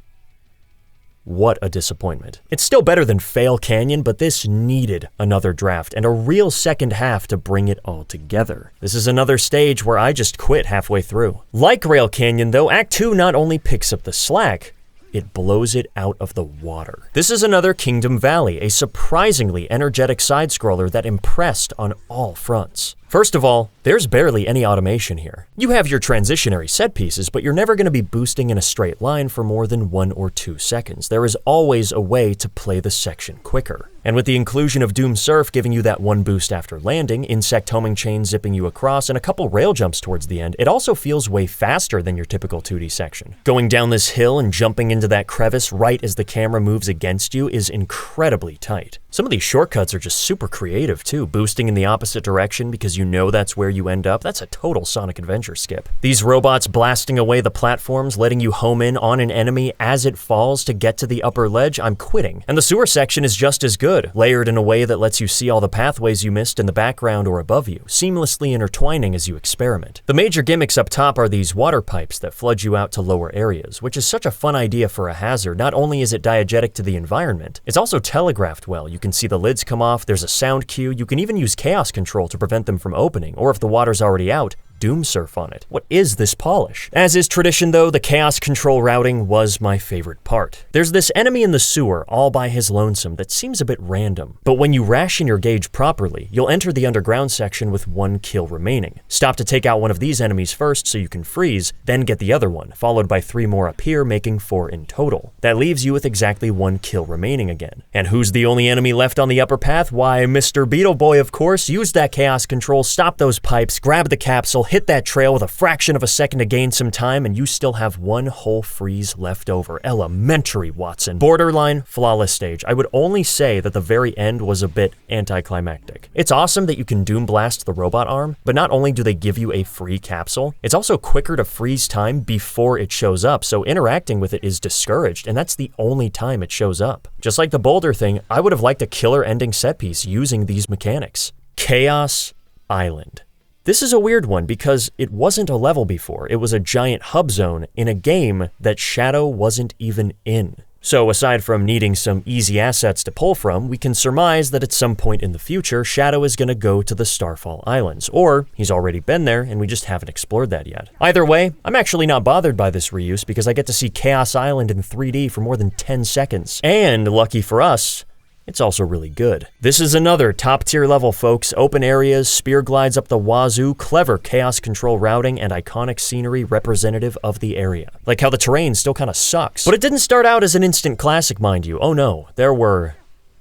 What a disappointment. It's still better than Fail Canyon, but this needed another draft and a real second half to bring it all together. This is another stage where I just quit halfway through. Like Rail Canyon though, Act 2 not only picks up the slack, it blows it out of the water. This is another Kingdom Valley, a surprisingly energetic side-scroller that impressed on all fronts. First of all, there's barely any automation here. You have your transitionary set pieces, but you're never going to be boosting in a straight line for more than 1 or 2 seconds. There is always a way to play the section quicker. And with the inclusion of Doom Surf giving you that 1 boost after landing, Insect Homing Chain zipping you across, and a couple rail jumps towards the end, it also feels way faster than your typical 2D section. Going down this hill and jumping into that crevice right as the camera moves against you is incredibly tight. Some of these shortcuts are just super creative too, boosting in the opposite direction because you know that's where you end up. That's a total Sonic Adventure skip. These robots blasting away the platforms, letting you home in on an enemy as it falls to get to the upper ledge, I'm quitting. And the sewer section is just as good, layered in a way that lets you see all the pathways you missed in the background or above you, seamlessly intertwining as you experiment. The major gimmicks up top are these water pipes that flood you out to lower areas, which is such a fun idea for a hazard. Not only is it diegetic to the environment, it's also telegraphed well. You can see the lids come off, there's a sound cue, you can even use chaos control to prevent them from opening, or if the water's already out, Doom Surf on it. What is this polish? As is tradition though, the chaos control routing was my favorite part. There's this enemy in the sewer all by his lonesome that seems a bit random, but when you ration your gauge properly, you'll enter the underground section with 1 kill remaining. Stop to take out one of these enemies first so you can freeze, then get the other one, followed by 3 more up here, making 4 in total. That leaves you with exactly 1 kill remaining again. And who's the only enemy left on the upper path? Why, Mr. Beetle Boy, of course. Use that chaos control, stop those pipes, grab the capsule, hit that trail with a fraction of a second to gain some time, and you still have 1 whole freeze left over. Elementary, Watson. Borderline flawless stage. I would only say that the very end was a bit anticlimactic. It's awesome that you can Doom Blast the robot arm, but not only do they give you a free capsule, it's also quicker to freeze time before it shows up, so interacting with it is discouraged, and that's the only time it shows up. Just like the boulder thing, I would have liked a killer ending set piece using these mechanics. Chaos Island. This is a weird one because it wasn't a level before, it was a giant hub zone in a game that Shadow wasn't even in. So aside from needing some easy assets to pull from, we can surmise that at some point in the future, Shadow is going to go to the Starfall Islands, or he's already been there and we just haven't explored that yet. Either way, I'm actually not bothered by this reuse because I get to see Chaos Island in 3D for more than 10 seconds. And lucky for us, it's also really good. This is another top-tier level, folks. Open areas, spear glides up the wazoo, clever chaos control routing, and iconic scenery representative of the area. Like how the terrain still kind of sucks. But it didn't start out as an instant classic, mind you. Oh no, there were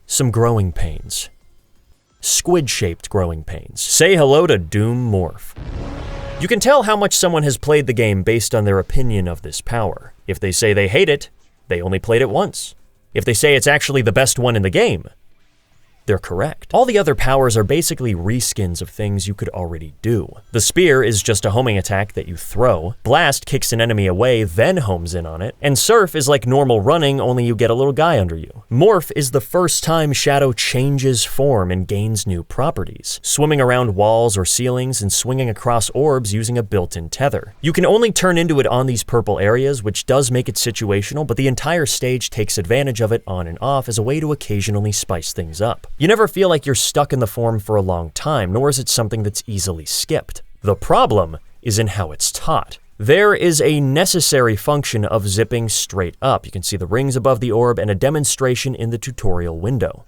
some growing pains. Squid-shaped growing pains. Say hello to Doom Morph. You can tell how much someone has played the game based on their opinion of this power. If they say they hate it, they only played it once. If they say it's actually the best one in the game, they're correct. All the other powers are basically reskins of things you could already do. The spear is just a homing attack that you throw, blast kicks an enemy away, then homes in on it, and surf is like normal running, only you get a little guy under you. Morph is the first time Shadow changes form and gains new properties, swimming around walls or ceilings and swinging across orbs using a built-in tether. You can only turn into it on these purple areas, which does make it situational, but the entire stage takes advantage of it on and off as a way to occasionally spice things up. You never feel like you're stuck in the form for a long time, nor is it something that's easily skipped. The problem is in how it's taught. There is a necessary function of zipping straight up. You can see the rings above the orb and a demonstration in the tutorial window.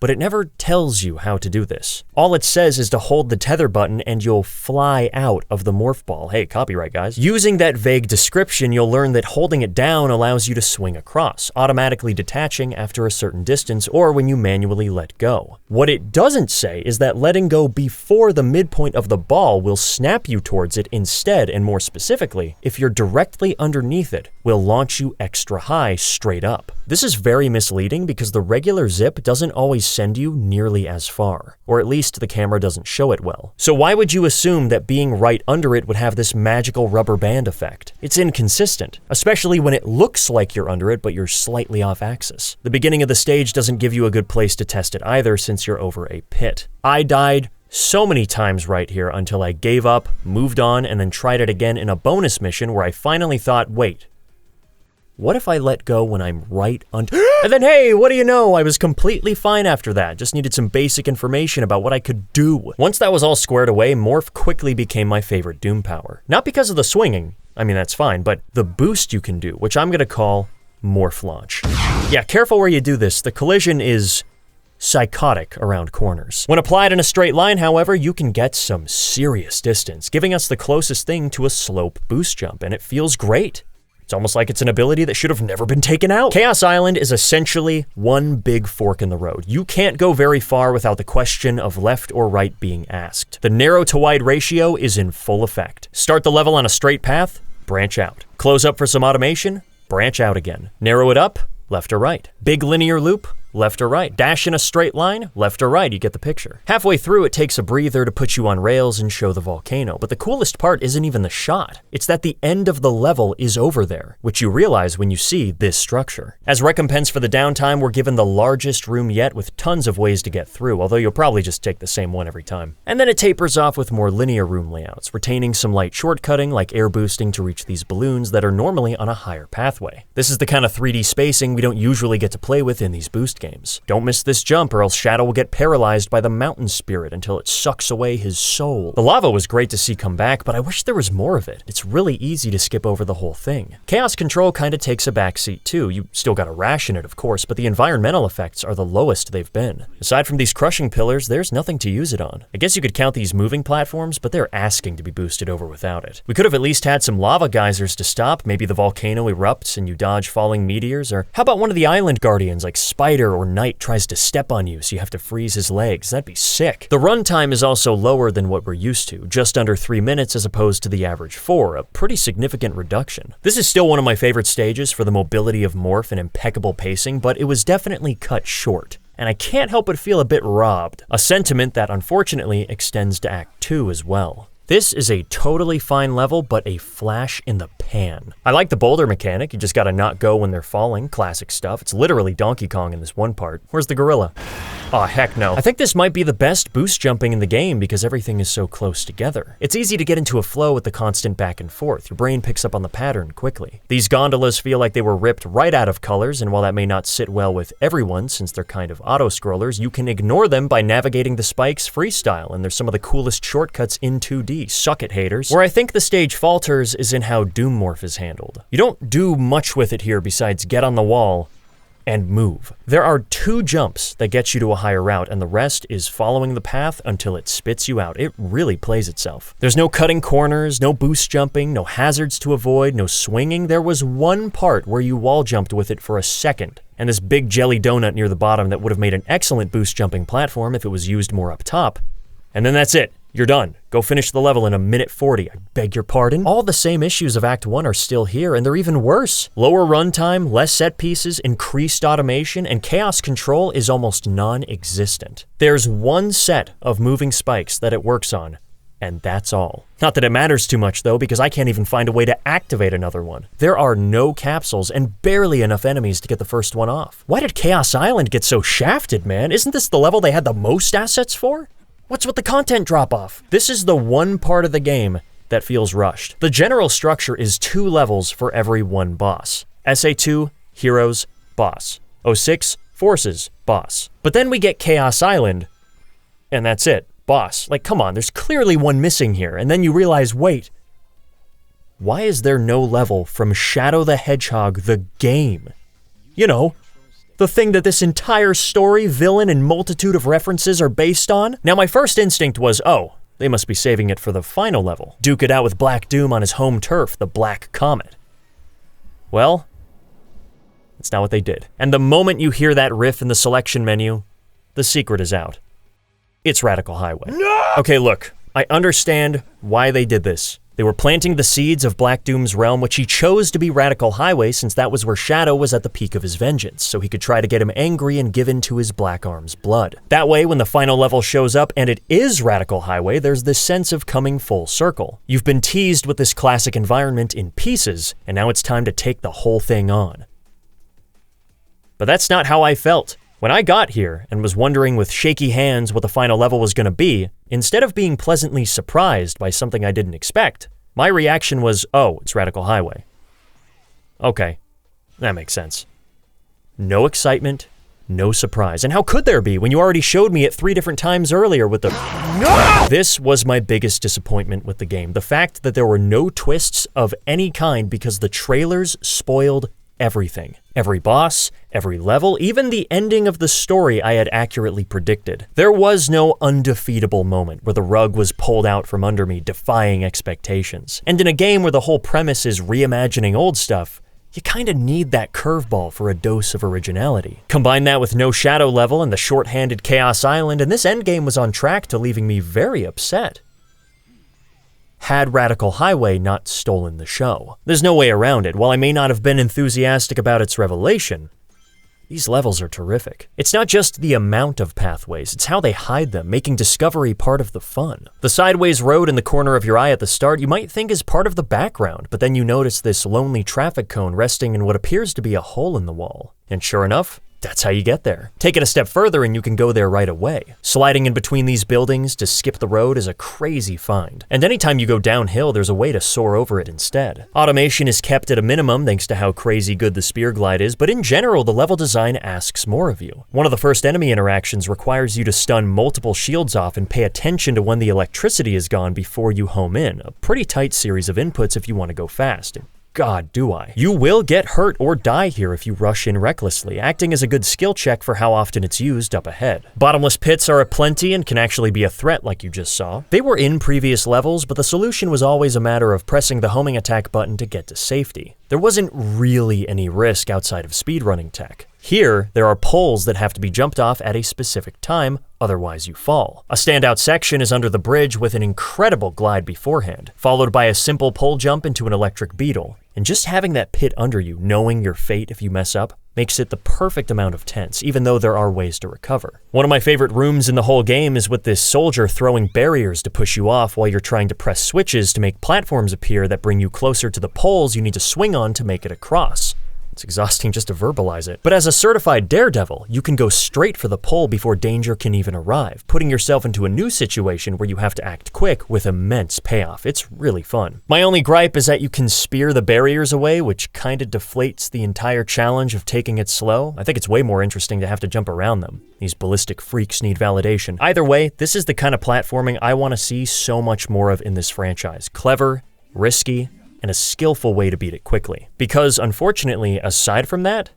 But it never tells you how to do this. All it says is to hold the tether button and you'll fly out of the morph ball. Hey, copyright guys. Using that vague description, you'll learn that holding it down allows you to swing across, automatically detaching after a certain distance or when you manually let go. What it doesn't say is that letting go before the midpoint of the ball will snap you towards it instead, and more specifically, if you're directly underneath it, will launch you extra high straight up. This is very misleading because the regular zip doesn't always send you nearly as far, or at least the camera doesn't show it well. So why would you assume that being right under it would have this magical rubber band effect? It's inconsistent, especially when it looks like you're under it but you're slightly off axis. The beginning of the stage doesn't give you a good place to test it either since you're over a pit. I died so many times right here until I gave up, moved on, and then tried it again in a bonus mission where I finally thought, wait, What if I let go when I'm right under... And then, hey, what do you know? I was completely fine after that. Just needed some basic information about what I could do. Once that was all squared away, Morph quickly became my favorite Doom power. Not because of the swinging, I mean, that's fine, but the boost you can do, which I'm gonna call Morph Launch. Yeah, careful where you do this. The collision is psychotic around corners. When applied in a straight line, however, you can get some serious distance, giving us the closest thing to a slope boost jump, and it feels great. It's almost like it's an ability that should have never been taken out. Chaos Island is essentially one big fork in the road. You can't go very far without the question of left or right being asked. The narrow to wide ratio is in full effect. Start the level on a straight path, branch out. Close up for some automation, branch out again. Narrow it up, left or right. Big linear loop, left or right. Dash in a straight line, left or right, you get the picture. Halfway through, it takes a breather to put you on rails and show the volcano, but the coolest part isn't even the shot. It's that the end of the level is over there, which you realize when you see this structure. As recompense for the downtime, we're given the largest room yet with tons of ways to get through, although you'll probably just take the same one every time. And then it tapers off with more linear room layouts, retaining some light shortcutting like air boosting to reach these balloons that are normally on a higher pathway. This is the kind of 3D spacing we don't usually get to play with in these boost games. Don't miss this jump or else Shadow will get paralyzed by the mountain spirit until it sucks away his soul. The lava was great to see come back, but I wish there was more of it. It's really easy to skip over the whole thing. Chaos Control kinda takes a backseat too. You still gotta ration it, of course, but the environmental effects are the lowest they've been. Aside from these crushing pillars, there's nothing to use it on. I guess you could count these moving platforms, but they're asking to be boosted over without it. We could have at least had some lava geysers to stop. Maybe the volcano erupts and you dodge falling meteors, or how about one of the island guardians like Spider or Knight tries to step on you so you have to freeze his legs. That'd be sick. The runtime is also lower than what we're used to, just under 3 minutes as opposed to the average 4, a pretty significant reduction. This is still one of my favorite stages for the mobility of Morph and impeccable pacing, but it was definitely cut short. And I can't help but feel a bit robbed, a sentiment that unfortunately extends to Act 2 as well. This is a totally fine level, but a flash in the pan. I like the boulder mechanic, you just gotta not go when they're falling, classic stuff. It's literally Donkey Kong in this one part. Where's the gorilla? Aw, heck no. I think this might be the best boost jumping in the game because everything is so close together. It's easy to get into a flow with the constant back and forth. Your brain picks up on the pattern quickly. These gondolas feel like they were ripped right out of colors, and while that may not sit well with everyone since they're kind of auto-scrollers, you can ignore them by navigating the spikes freestyle, and there's some of the coolest shortcuts in 2D. Suck it, haters. Where I think the stage falters is in how Doom Morph is handled. You don't do much with it here besides get on the wall and move. There are 2 jumps that get you to a higher route, and the rest is following the path until it spits you out. It really plays itself. There's no cutting corners, no boost jumping, no hazards to avoid, no swinging. There was one part where you wall jumped with it for a second, and this big jelly donut near the bottom that would have made an excellent boost jumping platform if it was used more up top. And then that's it. You're done. Go finish the level in 1:40. I beg your pardon? All the same issues of Act 1 are still here, and they're even worse. Lower runtime, less set pieces, increased automation, and chaos control is almost non-existent. There's one set of moving spikes that it works on, and that's all. Not that it matters too much though, because I can't even find a way to activate another one. There are no capsules and barely enough enemies to get the first one off. Why did Chaos Island get so shafted, man? Isn't this the level they had the most assets for? What's with the content drop-off? This is the one part of the game that feels rushed. The general structure is 2 levels for every one boss. SA2, Heroes, boss. 06, Forces, boss. But then we get Chaos Island, and that's it, boss. Like, come on, there's clearly one missing here, and then you realize, wait, why is there no level from Shadow the Hedgehog the game? You know, the thing that this entire story, villain, and multitude of references are based on? Now, my first instinct was, oh, they must be saving it for the final level. Duke it out with Black Doom on his home turf, the Black Comet. Well, that's not what they did. And the moment you hear that riff in the selection menu, the secret is out. It's Radical Highway. No! Okay, look, I understand why they did this. They were planting the seeds of Black Doom's realm, which he chose to be Radical Highway since that was where Shadow was at the peak of his vengeance, so he could try to get him angry and give in to his Black Arm's blood. That way, when the final level shows up and it is Radical Highway, there's this sense of coming full circle. You've been teased with this classic environment in pieces, and now it's time to take the whole thing on. But that's not how I felt. When I got here and was wondering with shaky hands what the final level was going to be, instead of being pleasantly surprised by something I didn't expect, my reaction was, oh, it's Radical Highway. Okay, That makes sense. No excitement, no surprise. And how could there be when you already showed me it 3 different times earlier with the... This was my biggest disappointment with the game. The fact that there were no twists of any kind because the trailers spoiled everything. Every boss, every level, even the ending of the story I had accurately predicted. There was no undefeatable moment where the rug was pulled out from under me, defying expectations. And in a game where the whole premise is reimagining old stuff, you kinda need that curveball for a dose of originality. Combine that with no shadow level and the short-handed Chaos Island, and this endgame was on track to leaving me very upset. Had Radical Highway not stolen the show. There's no way around it. While I may not have been enthusiastic about its revelation, these levels are terrific. It's not just the amount of pathways, it's how they hide them, making discovery part of the fun. The sideways road in the corner of your eye at the start you might think is part of the background, but then you notice this lonely traffic cone resting in what appears to be a hole in the wall. And sure enough, that's how you get there. Take it a step further and you can go there right away. Sliding in between these buildings to skip the road is a crazy find. And anytime you go downhill, there's a way to soar over it instead. Automation is kept at a minimum thanks to how crazy good the spear glide is, but in general, the level design asks more of you. One of the first enemy interactions requires you to stun multiple shields off and pay attention to when the electricity is gone before you home in. A pretty tight series of inputs if you want to go fast. God, do I. You will get hurt or die here if you rush in recklessly, acting as a good skill check for how often it's used up ahead. Bottomless pits are aplenty and can actually be a threat like you just saw. They were in previous levels, but the solution was always a matter of pressing the homing attack button to get to safety. There wasn't really any risk outside of speedrunning tech. Here, there are poles that have to be jumped off at a specific time, otherwise you fall. A standout section is under the bridge with an incredible glide beforehand, followed by a simple pole jump into an electric beetle. And just having that pit under you, knowing your fate if you mess up, makes it the perfect amount of tense, even though there are ways to recover. One of my favorite rooms in the whole game is with this soldier throwing barriers to push you off while you're trying to press switches to make platforms appear that bring you closer to the poles you need to swing on to make it across. It's exhausting just to verbalize it. But as a certified daredevil, you can go straight for the pole before danger can even arrive, putting yourself into a new situation where you have to act quick with immense payoff. It's really fun. My only gripe is that you can spear the barriers away, which kinda deflates the entire challenge of taking it slow. I think it's way more interesting to have to jump around them. These ballistic freaks need validation. Either way, this is the kind of platforming I want to see so much more of in this franchise. Clever, risky, and a skillful way to beat it quickly. Because, unfortunately, aside from that,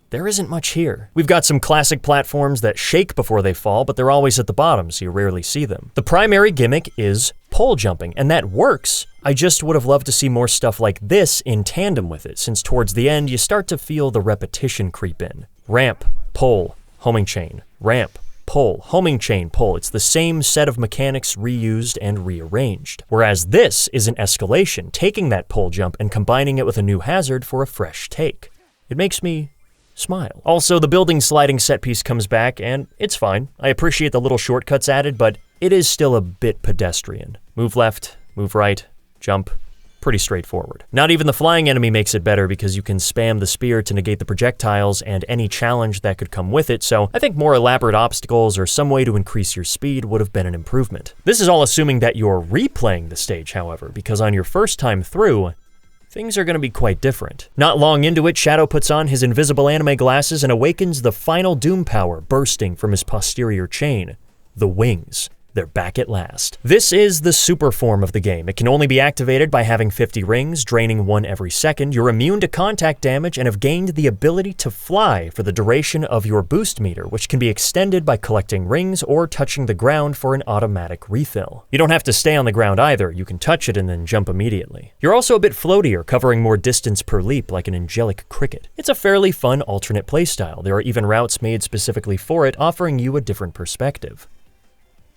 there isn't much here. We've got some classic platforms that shake before they fall, but they're always at the bottom, so you rarely see them. The primary gimmick is pole jumping, and that works. I just would have loved to see more stuff like this in tandem with it, since towards the end, you start to feel the repetition creep in. Ramp, pole, homing chain, ramp, pole, homing chain, pole. It's the same set of mechanics reused and rearranged. Whereas this is an escalation, taking that pole jump and combining it with a new hazard for a fresh take. It makes me smile. Also, the building sliding set piece comes back, and it's fine. I appreciate the little shortcuts added, but it is still a bit pedestrian. Move left, move right, jump. Pretty straightforward. Not even the flying enemy makes it better because you can spam the spear to negate the projectiles and any challenge that could come with it, so I think more elaborate obstacles or some way to increase your speed would have been an improvement. This is all assuming that you're replaying the stage, however, because on your first time through, things are going to be quite different. Not long into it, Shadow puts on his invisible anime glasses and awakens the final Doom power bursting from his posterior chain, the wings. They're back at last. This is the super form of the game. It can only be activated by having 50 rings, draining 1 every second. You're immune to contact damage and have gained the ability to fly for the duration of your boost meter, which can be extended by collecting rings or touching the ground for an automatic refill. You don't have to stay on the ground either. You can touch it and then jump immediately. You're also a bit floatier, covering more distance per leap like an angelic cricket. It's a fairly fun alternate playstyle. There are even routes made specifically for it, offering you a different perspective.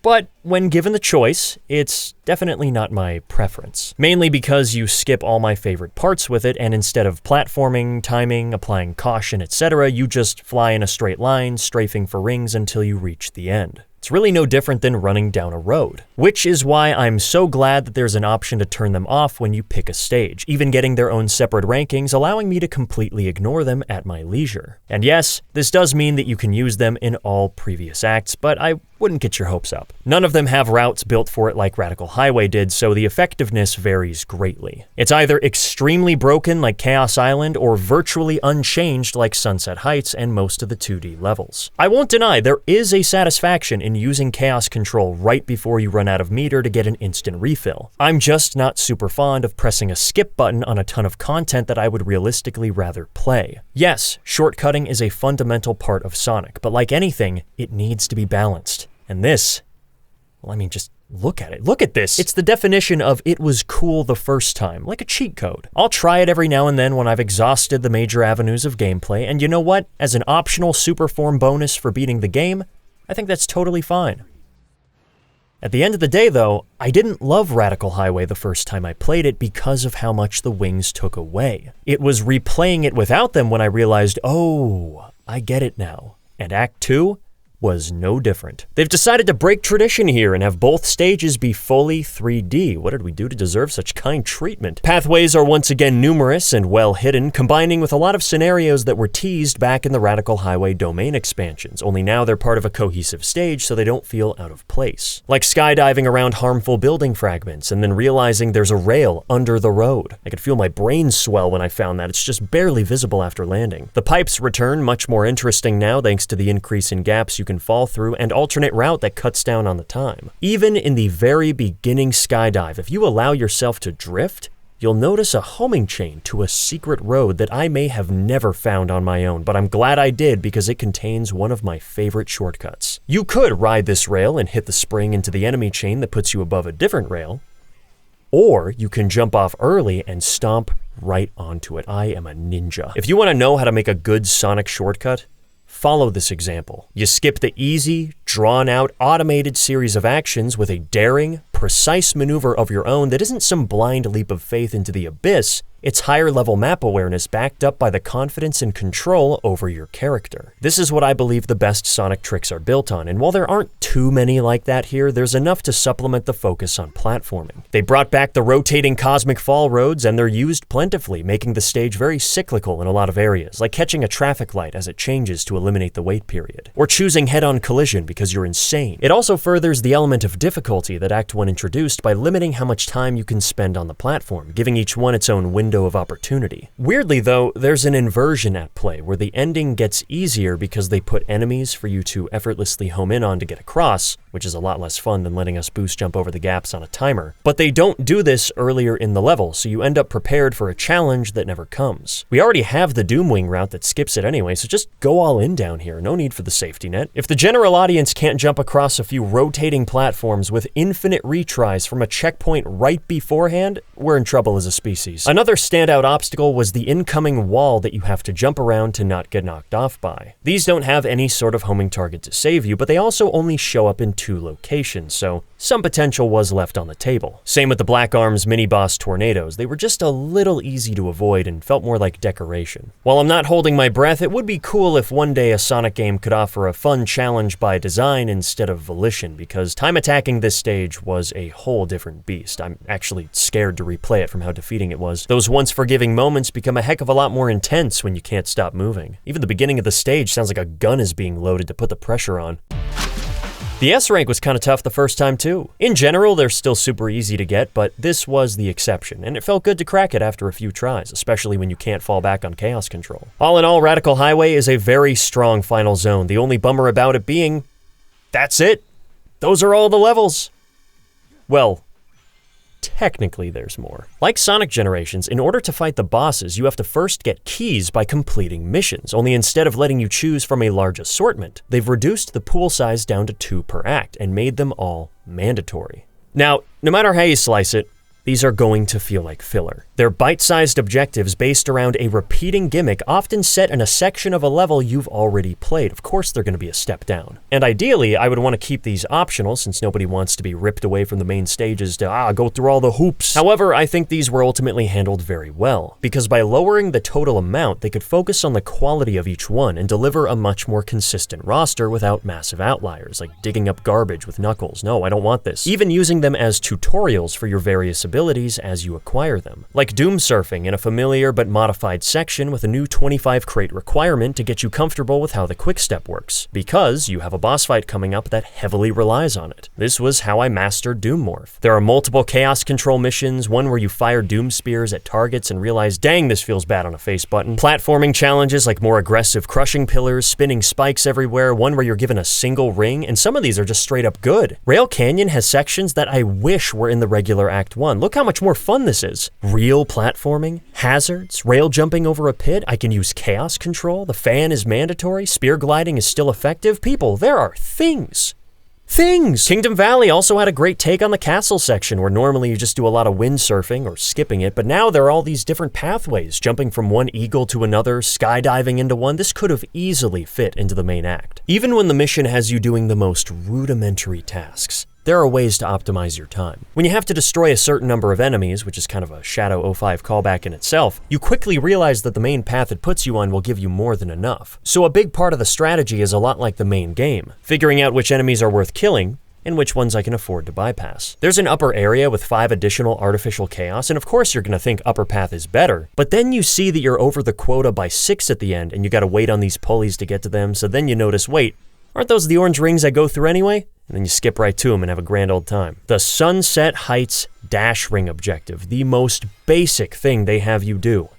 But when given the choice, it's definitely not my preference. Mainly because you skip all my favorite parts with it, and instead of platforming, timing, applying caution, etc., you just fly in a straight line, strafing for rings until you reach the end. It's really no different than running down a road. Which is why I'm so glad that there's an option to turn them off when you pick a stage, even getting their own separate rankings, allowing me to completely ignore them at my leisure. And yes, this does mean that you can use them in all previous acts, but I wouldn't get your hopes up. None of them have routes built for it like Radical Highway did, so the effectiveness varies greatly. It's either extremely broken like Chaos Island or virtually unchanged like Sunset Heights and most of the 2D levels. I won't deny there is a satisfaction in using Chaos Control right before you run out of meter to get an instant refill. I'm just not super fond of pressing a skip button on a ton of content that I would realistically rather play. Yes, shortcutting is a fundamental part of Sonic, but like anything, it needs to be balanced. And this, well, I mean, just look at it. Look at this. It's the definition of it was cool the first time, like a cheat code. I'll try it every now and then when I've exhausted the major avenues of gameplay, and you know what? As an optional super form bonus for beating the game, I think that's totally fine. At the end of the day, though, I didn't love Radical Highway the first time I played it because of how much the wings took away. It was replaying it without them when I realized, oh, I get it now. And Act 2 was no different. They've decided to break tradition here and have both stages be fully 3D. What did we do to deserve such kind treatment? Pathways are once again numerous and well hidden, combining with a lot of scenarios that were teased back in the Radical Highway domain expansions, only now they're part of a cohesive stage so they don't feel out of place. Like skydiving around harmful building fragments and then realizing there's a rail under the road. I could feel my brain swell when I found that. It's just barely visible after landing. The pipes return much more interesting now thanks to the increase in gaps you can fall through and alternate route that cuts down on the time. Even in the very beginning skydive, if you allow yourself to drift, you'll notice a homing chain to a secret road that I may have never found on my own, but I'm glad I did because it contains one of my favorite shortcuts. You could ride this rail and hit the spring into the enemy chain that puts you above a different rail, or you can jump off early and stomp right onto it. I am a ninja. If you want to know how to make a good Sonic shortcut, follow this example. You skip the easy, drawn-out, automated series of actions with a daring, precise maneuver of your own that isn't some blind leap of faith into the abyss. It's higher-level map awareness backed up by the confidence and control over your character. This is what I believe the best Sonic tricks are built on, and while there aren't too many like that here, there's enough to supplement the focus on platforming. They brought back the rotating cosmic fall roads, and they're used plentifully, making the stage very cyclical in a lot of areas, like catching a traffic light as it changes to eliminate the wait period, or choosing head-on collision because you're insane. It also furthers the element of difficulty that Act 1 introduced by limiting how much time you can spend on the platform, giving each one its own window of opportunity. Weirdly though, there's an inversion at play where the ending gets easier because they put enemies for you to effortlessly home in on to get across, which is a lot less fun than letting us boost jump over the gaps on a timer. But they don't do this earlier in the level, so you end up prepared for a challenge that never comes. We already have the Doomwing route that skips it anyway, so just go all in down here, no need for the safety net. If the general audience can't jump across a few rotating platforms with infinite retries from a checkpoint right beforehand, we're in trouble as a species. Another standout obstacle was the incoming wall that you have to jump around to not get knocked off by. These don't have any sort of homing target to save you, but they also only show up in 2 locations, so some potential was left on the table. Same with the Black Arms mini-boss tornadoes. They were just a little easy to avoid and felt more like decoration. While I'm not holding my breath, it would be cool if one day a Sonic game could offer a fun challenge by design instead of volition, because time attacking this stage was a whole different beast. I'm actually scared to replay it from how defeating it was. Those once forgiving moments become a heck of a lot more intense when you can't stop moving. Even the beginning of the stage sounds like a gun is being loaded to put the pressure on. The S rank was kind of tough the first time too. In general, they're still super easy to get, but this was the exception, and it felt good to crack it after a few tries, especially when you can't fall back on Chaos Control. All in all, Radical Highway is a very strong final zone, the only bummer about it being, that's it. Those are all the levels. Well, technically there's more. Like Sonic Generations, in order to fight the bosses, you have to first get keys by completing missions, only instead of letting you choose from a large assortment, they've reduced the pool size down to 2 per act and made them all mandatory. Now, no matter how you slice it, these are going to feel like filler. They're bite-sized objectives based around a repeating gimmick often set in a section of a level you've already played. Of course they're going to be a step down. And ideally, I would want to keep these optional since nobody wants to be ripped away from the main stages to, go through all the hoops. However, I think these were ultimately handled very well, because by lowering the total amount, they could focus on the quality of each one and deliver a much more consistent roster without massive outliers, like digging up garbage with Knuckles. No, I don't want this. Even using them as tutorials for your various abilities as you acquire them. Like Doom Surfing in a familiar but modified section with a new 25 crate requirement to get you comfortable with how the quickstep works, because you have a boss fight coming up that heavily relies on it. This was how I mastered Doom Morph. There are multiple Chaos Control missions, one where you fire Doom Spears at targets and realize, dang, this feels bad on a face button. Platforming challenges like more aggressive crushing pillars, spinning spikes everywhere, one where you're given a single ring, and some of these are just straight up good. Rail Canyon has sections that I wish were in the regular Act 1. Look how much more fun this is. Real platforming, hazards, rail jumping over a pit, I can use Chaos Control, the fan is mandatory, spear gliding is still effective. People, there are things. Kingdom Valley also had a great take on the castle section, where normally you just do a lot of windsurfing or skipping it, but now there are all these different pathways, jumping from one eagle to another, skydiving into one. This could have easily fit into the main act. Even when the mission has you doing the most rudimentary tasks, there are ways to optimize your time. When you have to destroy a certain number of enemies, which is kind of a Shadow 05 callback in itself, you quickly realize that the main path it puts you on will give you more than enough. So a big part of the strategy is a lot like the main game, figuring out which enemies are worth killing and which ones I can afford to bypass. There's an upper area with 5 additional artificial chaos, and of course you're gonna think upper path is better, but then you see that you're over the quota by 6 at the end, and you gotta wait on these pulleys to get to them, so then you notice, wait, aren't those the orange rings I go through anyway? And then you skip right to them and have a grand old time. The Sunset Heights Dash Ring objective, the most basic thing they have you do.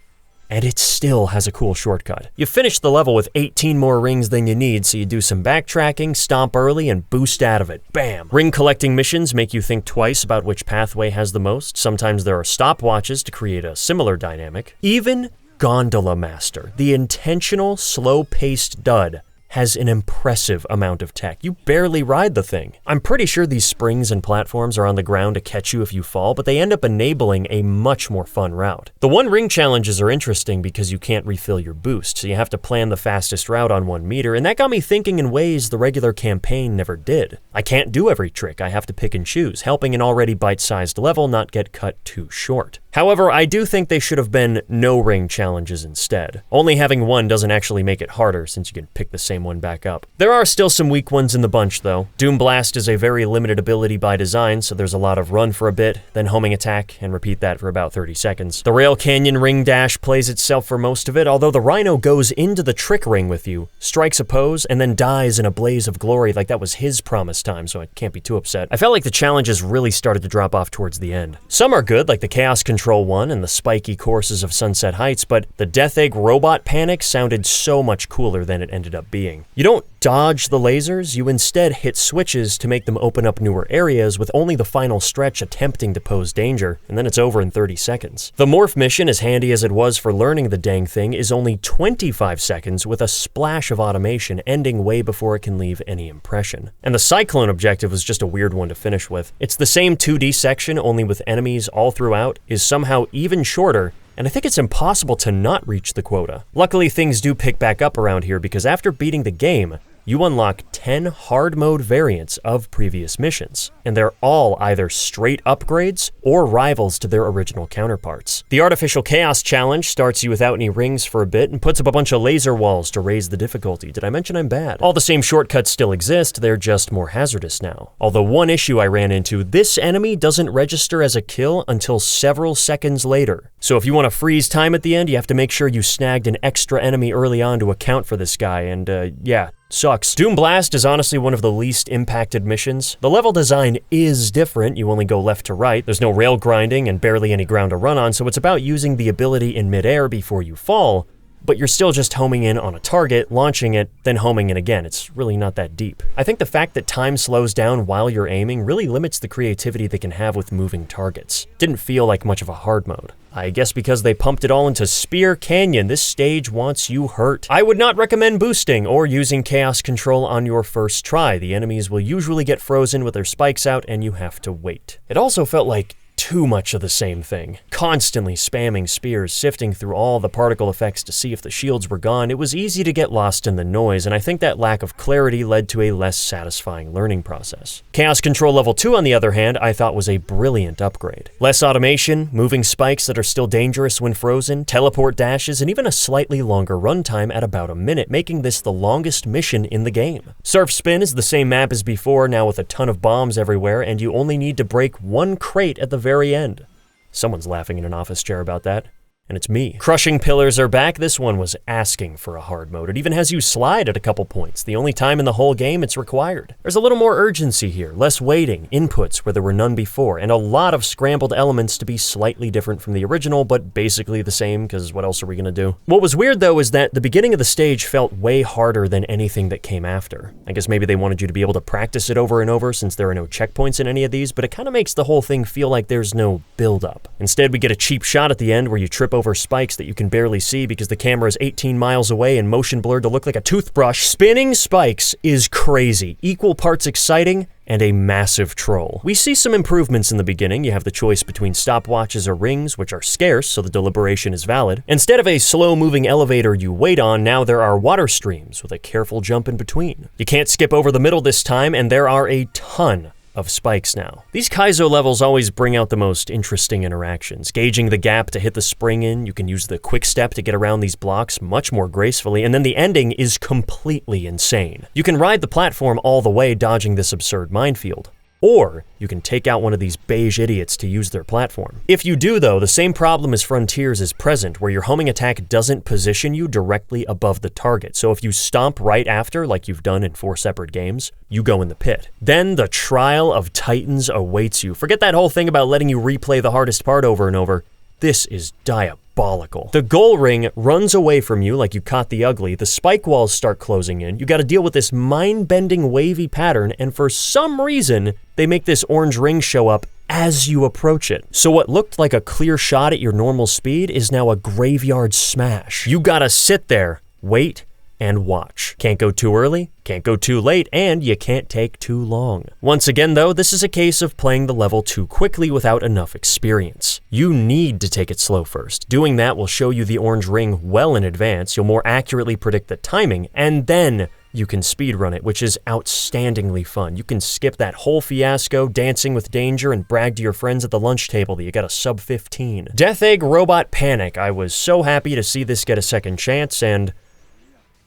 And it still has a cool shortcut. You finish the level with 18 more rings than you need, so you do some backtracking, stomp early, and boost out of it. Bam! Ring collecting missions make you think twice about which pathway has the most. Sometimes there are stopwatches to create a similar dynamic. Even Gondola Master, the intentional, slow-paced dud, has an impressive amount of tech. You barely ride the thing. I'm pretty sure these springs and platforms are on the ground to catch you if you fall, but they end up enabling a much more fun route. The one ring challenges are interesting because you can't refill your boost, so you have to plan the fastest route on 1 meter, and that got me thinking in ways the regular campaign never did. I can't do every trick, I have to pick and choose, helping an already bite-sized level not get cut too short. However, I do think they should have been no ring challenges instead. Only having one doesn't actually make it harder, since you can pick the same one back up. There are still some weak ones in the bunch though. Doom Blast is a very limited ability by design, so there's a lot of run for a bit, then homing attack, and repeat that for about 30 seconds. The Rail Canyon ring dash plays itself for most of it, although the Rhino goes into the trick ring with you, strikes a pose, and then dies in a blaze of glory like that was his promised time, so I can't be too upset. I felt like the challenges really started to drop off towards the end. Some are good, like the Chaos Control one and the spiky courses of Sunset Heights, but the Death Egg Robot Panic sounded so much cooler than it ended up being. You don't dodge the lasers, you instead hit switches to make them open up newer areas, with only the final stretch attempting to pose danger, and then it's over in 30 seconds. The Morph mission, as handy as it was for learning the dang thing, is only 25 seconds with a splash of automation ending way before it can leave any impression. And the Cyclone objective was just a weird one to finish with. It's the same 2D section, only with enemies all throughout, is somehow even shorter, and I think it's impossible to not reach the quota. Luckily, things do pick back up around here, because after beating the game, you unlock 10 hard mode variants of previous missions, and they're all either straight upgrades or rivals to their original counterparts. The Artificial Chaos Challenge starts you without any rings for a bit and puts up a bunch of laser walls to raise the difficulty. Did I mention I'm bad? All the same shortcuts still exist, they're just more hazardous now. Although one issue I ran into, this enemy doesn't register as a kill until several seconds later. So if you want to freeze time at the end, you have to make sure you snagged an extra enemy early on to account for this guy, and yeah, sucks. Doom Blast is honestly one of the least impacted missions. The level design is different, you only go left to right, there's no rail grinding and barely any ground to run on, so it's about using the ability in midair before you fall, but you're still just homing in on a target, launching it, then homing in again. It's really not that deep. I think the fact that time slows down while you're aiming really limits the creativity they can have with moving targets. Didn't feel like much of a hard mode. I guess because they pumped it all into Spear Canyon, this stage wants you hurt. I would not recommend boosting or using Chaos Control on your first try. The enemies will usually get frozen with their spikes out and you have to wait. It also felt like too much of the same thing. Constantly spamming spears, sifting through all the particle effects to see if the shields were gone, it was easy to get lost in the noise, and I think that lack of clarity led to a less satisfying learning process. Chaos Control Level 2, on the other hand, I thought was a brilliant upgrade. Less automation, moving spikes that are still dangerous when frozen, teleport dashes, and even a slightly longer runtime at about a minute, making this the longest mission in the game. Surf Spin is the same map as before, now with a ton of bombs everywhere, and you only need to break one crate at the very end. Someone's laughing in an office chair about that. And it's me. Crushing pillars are back. This one was asking for a hard mode. It even has you slide at a couple points, the only time in the whole game it's required. There's a little more urgency here, less waiting, inputs where there were none before, and a lot of scrambled elements to be slightly different from the original, but basically the same, because what else are we gonna do? What was weird though is that the beginning of the stage felt way harder than anything that came after. I guess maybe they wanted you to be able to practice it over and over since there are no checkpoints in any of these, but it kind of makes the whole thing feel like there's no build-up. Instead, we get a cheap shot at the end where you trip over spikes that you can barely see because the camera is 18 miles away and motion blurred to look like a toothbrush. Spinning spikes is crazy, equal parts exciting and a massive troll. We see some improvements in the beginning. You have the choice between stopwatches or rings, which are scarce, so the deliberation is valid. Instead of a slow-moving elevator you wait on, now there are water streams with a careful jump in between. You can't skip over the middle this time, and there are a ton of spikes now. These Kaizo levels always bring out the most interesting interactions. Gauging the gap to hit the spring in, you can use the quick step to get around these blocks much more gracefully, and then the ending is completely insane. You can ride the platform all the way dodging this absurd minefield. Or you can take out one of these beige idiots to use their platform. If you do though, the same problem as Frontiers is present, where your homing attack doesn't position you directly above the target. So if you stomp right after, like you've done in 4 separate games, you go in the pit. Then the trial of Titans awaits you. Forget that whole thing about letting you replay the hardest part over and over. This is diabolical. The goal ring runs away from you like you caught the ugly, the spike walls start closing in, you gotta deal with this mind-bending wavy pattern, and for some reason, they make this orange ring show up as you approach it. So what looked like a clear shot at your normal speed is now a graveyard smash. You gotta sit there, wait, and watch. Can't go too early, can't go too late, and you can't take too long. Once again though, this is a case of playing the level too quickly without enough experience. You need to take it slow first. Doing that will show you the orange ring well in advance, you'll more accurately predict the timing, and then you can speedrun it, which is outstandingly fun. You can skip that whole fiasco, dancing with danger, and brag to your friends at the lunch table that you got a sub 15. Death Egg Robot Panic. I was so happy to see this get a second chance, and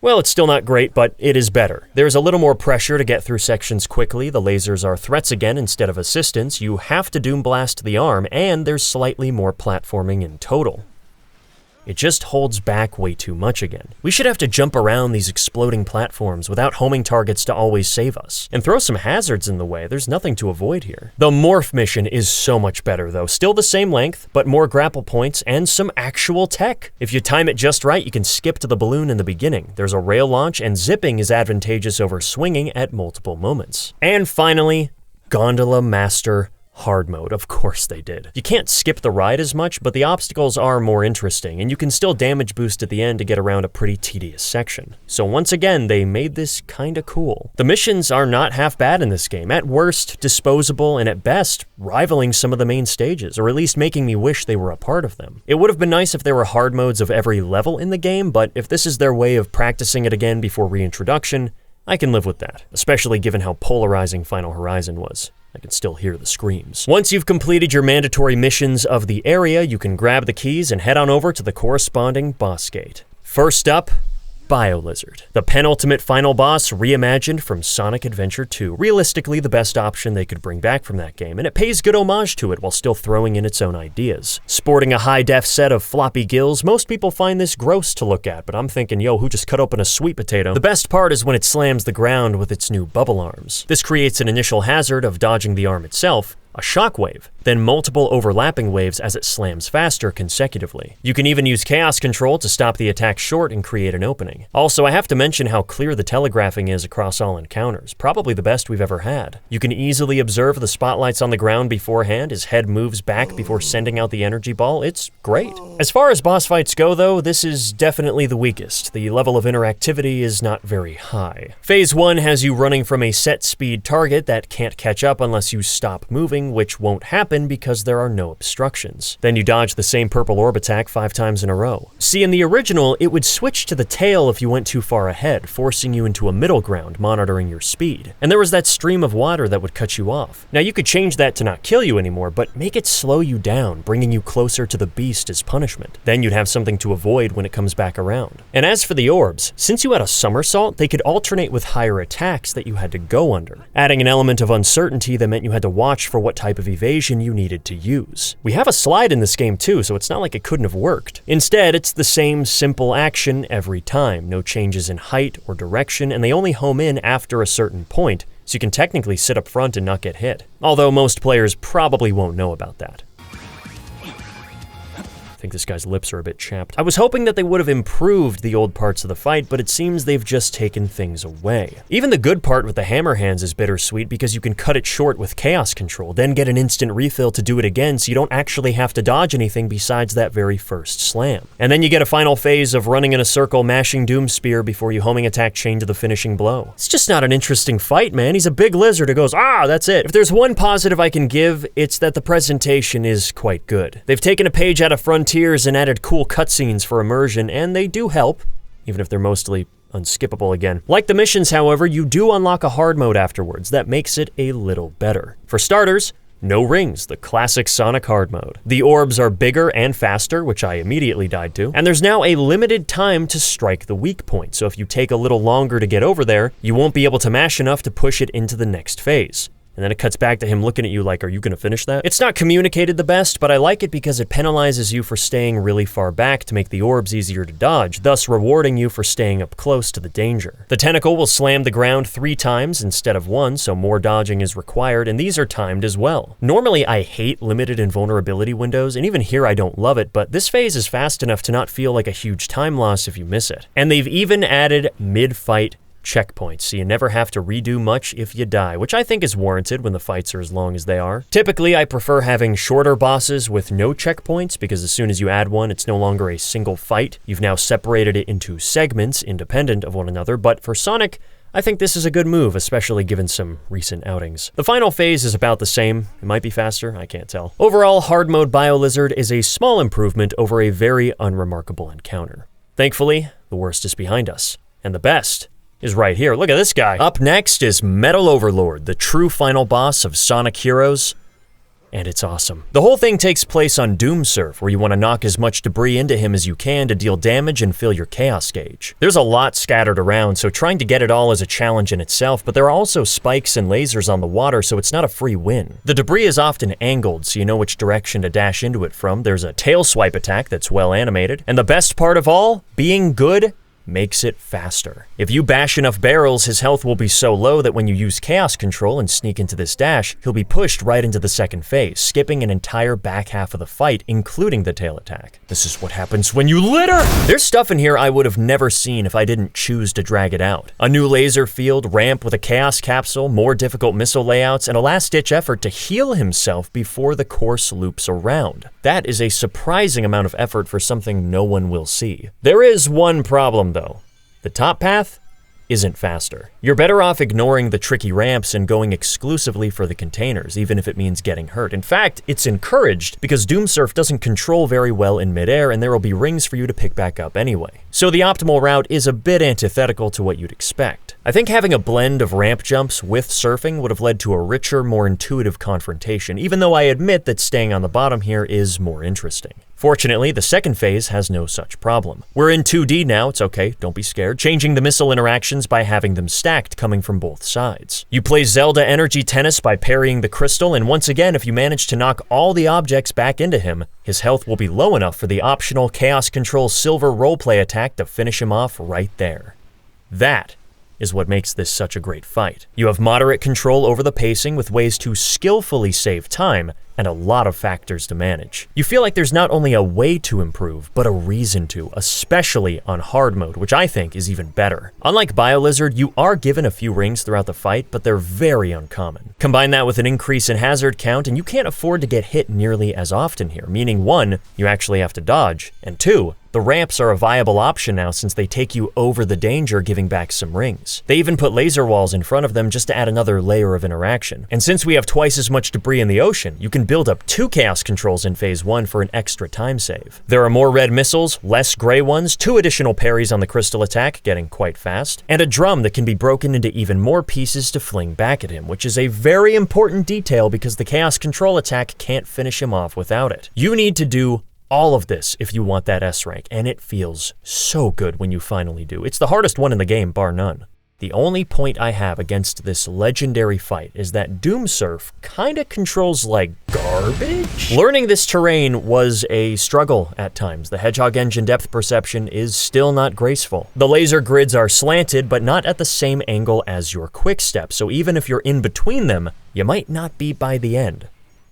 well, it's still not great, but it is better. There's a little more pressure to get through sections quickly, the lasers are threats again instead of assistants, you have to Doom Blast the arm, and there's slightly more platforming in total. It just holds back way too much again. We should have to jump around these exploding platforms without homing targets to always save us. And throw some hazards in the way, there's nothing to avoid here. The Morph mission is so much better though. Still the same length, but more grapple points and some actual tech. If you time it just right, you can skip to the balloon in the beginning. There's a rail launch, and zipping is advantageous over swinging at multiple moments. And finally, Gondola Master Hard mode, of course they did. You can't skip the ride as much, but the obstacles are more interesting, and you can still damage boost at the end to get around a pretty tedious section. So once again, they made this kinda cool. The missions are not half bad in this game. At worst, disposable, and at best, rivaling some of the main stages, or at least making me wish they were a part of them. It would have been nice if there were hard modes of every level in the game, but if this is their way of practicing it again before reintroduction, I can live with that, especially given how polarizing Final Horizon was. I can still hear the screams. Once you've completed your mandatory missions of the area, you can grab the keys and head on over to the corresponding boss gate. First up, BioLizard, the penultimate final boss reimagined from Sonic Adventure 2. Realistically, the best option they could bring back from that game, and it pays good homage to it while still throwing in its own ideas. Sporting a high-def set of floppy gills, most people find this gross to look at, but I'm thinking, yo, who just cut open a sweet potato? The best part is when it slams the ground with its new bubble arms. This creates an initial hazard of dodging the arm itself, a shockwave, then multiple overlapping waves as it slams faster consecutively. You can even use Chaos Control to stop the attack short and create an opening. Also, I have to mention how clear the telegraphing is across all encounters, probably the best we've ever had. You can easily observe the spotlights on the ground beforehand, his head moves back before sending out the energy ball. It's great. As far as boss fights go though, this is definitely the weakest. The level of interactivity is not very high. Phase 1 has you running from a set speed target that can't catch up unless you stop moving, which won't happen because there are no obstructions. Then you dodge the same purple orb attack 5 times in a row. See, in the original, it would switch to the tail if you went too far ahead, forcing you into a middle ground, monitoring your speed. And there was that stream of water that would cut you off. Now you could change that to not kill you anymore, but make it slow you down, bringing you closer to the beast as punishment. Then you'd have something to avoid when it comes back around. And as for the orbs, since you had a somersault, they could alternate with higher attacks that you had to go under, adding an element of uncertainty that meant you had to watch for what type of evasion you needed to use. We have a slide in this game too, so it's not like it couldn't have worked. Instead, it's the same simple action every time, no changes in height or direction, and they only home in after a certain point, so you can technically sit up front and not get hit. Although most players probably won't know about that. I think this guy's lips are a bit chapped. I was hoping that they would have improved the old parts of the fight, but it seems they've just taken things away. Even the good part with the hammer hands is bittersweet because you can cut it short with chaos control, then get an instant refill to do it again so you don't actually have to dodge anything besides that very first slam. And then you get a final phase of running in a circle, mashing Doom Spear before you homing attack chain to the finishing blow. It's just not an interesting fight, man. He's a big lizard who goes, ah, that's it. If there's one positive I can give, it's that the presentation is quite good. They've taken a page out of Frontiers and added cool cutscenes for immersion, and they do help, even if they're mostly unskippable again. Like the missions, however, you do unlock a hard mode afterwards that makes it a little better. For starters, no rings, the classic Sonic hard mode. The orbs are bigger and faster, which I immediately died to, and there's now a limited time to strike the weak point, so if you take a little longer to get over there, you won't be able to mash enough to push it into the next phase. And then it cuts back to him looking at you like, are you gonna finish that? It's not communicated the best, but I like it because it penalizes you for staying really far back to make the orbs easier to dodge, thus rewarding you for staying up close to the danger. The tentacle will slam the ground 3 times instead of 1, so more dodging is required, and these are timed as well. Normally, I hate limited invulnerability windows, and even here I don't love it, but this phase is fast enough to not feel like a huge time loss if you miss it. And they've even added mid-fight checkpoints, so you never have to redo much if you die, which I think is warranted when the fights are as long as they are. Typically, I prefer having shorter bosses with no checkpoints, because as soon as you add one, it's no longer a single fight. You've now separated it into segments independent of one another, but for Sonic, I think this is a good move, especially given some recent outings. The final phase is about the same. It might be faster, I can't tell. Overall, hard mode BioLizard is a small improvement over a very unremarkable encounter. Thankfully, the worst is behind us, and the best is right here. Look at this guy. Up next is Metal Overlord, the true final boss of Sonic Heroes, and it's awesome. The whole thing takes place on Doomsurf, where you want to knock as much debris into him as you can to deal damage and fill your chaos gauge. There's a lot scattered around, so trying to get it all is a challenge in itself, but there are also spikes and lasers on the water, so it's not a free win. The debris is often angled, so you know which direction to dash into it from. There's a tail swipe attack that's well animated, and the best part of all, being good makes it faster. If you bash enough barrels, his health will be so low that when you use chaos control and sneak into this dash, he'll be pushed right into the second phase, skipping an entire back half of the fight, including the tail attack. This is what happens when you litter! There's stuff in here I would have never seen if I didn't choose to drag it out. A new laser field, ramp with a chaos capsule, more difficult missile layouts, and a last-ditch effort to heal himself before the course loops around. That is a surprising amount of effort for something no one will see. There is one problem though. The top path isn't faster. You're better off ignoring the tricky ramps and going exclusively for the containers, even if it means getting hurt. In fact, it's encouraged because Doomsurf doesn't control very well in midair, and there will be rings for you to pick back up anyway. So the optimal route is a bit antithetical to what you'd expect. I think having a blend of ramp jumps with surfing would have led to a richer, more intuitive confrontation, even though I admit that staying on the bottom here is more interesting. Fortunately, the second phase has no such problem. We're in 2D now, it's okay, don't be scared, changing the missile interactions by having them stacked coming from both sides. You play Zelda Energy Tennis by parrying the crystal, and once again, if you manage to knock all the objects back into him, his health will be low enough for the optional Chaos Control Silver roleplay attack to finish him off right there. That is what makes this such a great fight. You have moderate control over the pacing with ways to skillfully save time, and a lot of factors to manage. You feel like there's not only a way to improve, but a reason to, especially on hard mode, which I think is even better. Unlike BioLizard, you are given a few rings throughout the fight, but they're very uncommon. Combine that with an increase in hazard count, and you can't afford to get hit nearly as often here, meaning 1, you actually have to dodge, and 2, the ramps are a viable option now since they take you over the danger, giving back some rings. They even put laser walls in front of them just to add another layer of interaction. And since we have twice as much debris in the ocean, you can build up 2 chaos controls in phase 1 for an extra time save. There are more red missiles, less gray ones, 2 additional parries on the crystal attack, getting quite fast, and a drum that can be broken into even more pieces to fling back at him, which is a very important detail because the chaos control attack can't finish him off without it. You need to do all of this if you want that S rank, and it feels so good when you finally do. It's the hardest one in the game, bar none. The only point I have against this legendary fight is that Doomsurf kinda controls like garbage? Learning this terrain was a struggle at times. The Hedgehog engine depth perception is still not graceful. The laser grids are slanted, but not at the same angle as your quick step, so even if you're in between them, you might not be by the end.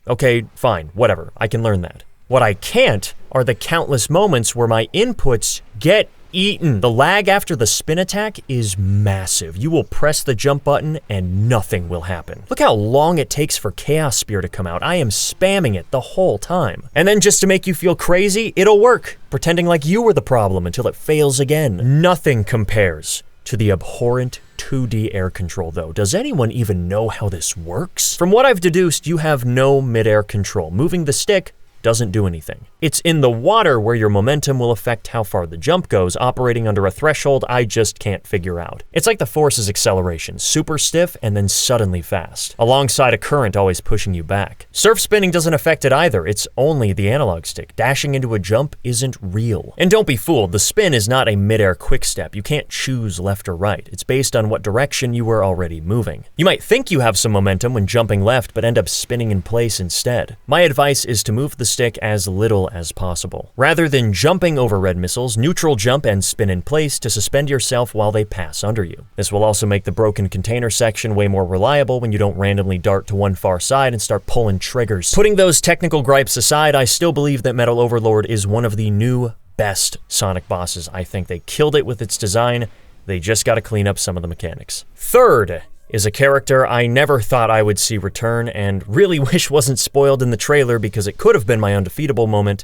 Okay, fine, whatever, I can learn that. What I can't are the countless moments where my inputs get eaten. The lag after the spin attack is massive. You will press the jump button and nothing will happen. Look how long it takes for Chaos Spear to come out. I am spamming it the whole time. And then just to make you feel crazy, it'll work, pretending like you were the problem until it fails again. Nothing compares to the abhorrent 2D air control though. Does anyone even know how this works? From what I've deduced, you have no mid-air control. Moving the stick doesn't do anything. It's in the water where your momentum will affect how far the jump goes, operating under a threshold I just can't figure out. It's like the Force's acceleration, super stiff and then suddenly fast, alongside a current always pushing you back. Surf spinning doesn't affect it either, it's only the analog stick. Dashing into a jump isn't real. And don't be fooled, the spin is not a mid-air quick step. You can't choose left or right. It's based on what direction you were already moving. You might think you have some momentum when jumping left, but end up spinning in place instead. My advice is to move the stick as little as possible. Rather than jumping over red missiles, neutral jump and spin in place to suspend yourself while they pass under you. This will also make the broken container section way more reliable when you don't randomly dart to one far side and start pulling triggers. Putting those technical gripes aside, I still believe that Metal Overlord is one of the new best Sonic bosses. I think they killed it with its design. They just gotta clean up some of the mechanics. Third is a character I never thought I would see return and really wish wasn't spoiled in the trailer because it could have been my undefeatable moment,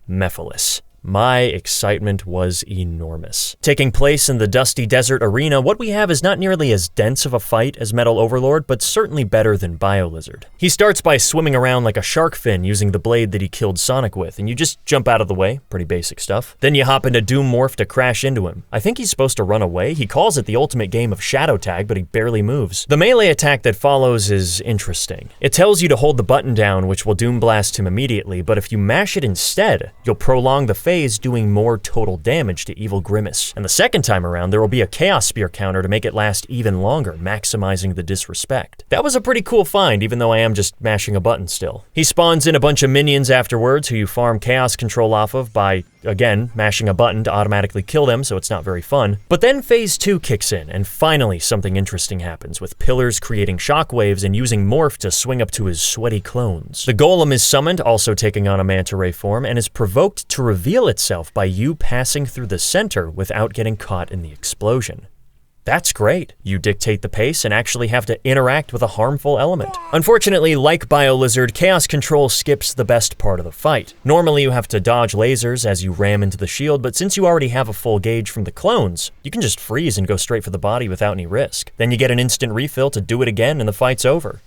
Mephiles. My excitement was enormous. Taking place in the dusty desert arena, what we have is not nearly as dense of a fight as Metal Overlord, but certainly better than BioLizard. He starts by swimming around like a shark fin using the blade that he killed Sonic with, and you just jump out of the way, pretty basic stuff. Then you hop into Doom Morph to crash into him. I think he's supposed to run away. He calls it the ultimate game of Shadow Tag, but he barely moves. The melee attack that follows is interesting. It tells you to hold the button down, which will Doom Blast him immediately, but if you mash it instead, you'll prolong the phase, doing more total damage to Evil Grimace. And the second time around, there will be a Chaos Spear counter to make it last even longer, maximizing the disrespect. That was a pretty cool find, even though I am just mashing a button still. He spawns in a bunch of minions afterwards who you farm Chaos Control off of by, again, mashing a button to automatically kill them, so it's not very fun. But then Phase 2 kicks in, and finally something interesting happens, with pillars creating shockwaves and using Morph to swing up to his sweaty clones. The Golem is summoned, also taking on a manta ray form, and is provoked to reveal itself by you passing through the center without getting caught in the explosion. That's great. You dictate the pace and actually have to interact with a harmful element. Unfortunately, like BioLizard, Chaos Control skips the best part of the fight. Normally you have to dodge lasers as you ram into the shield, but since you already have a full gauge from the clones, you can just freeze and go straight for the body without any risk. Then you get an instant refill to do it again and the fight's over.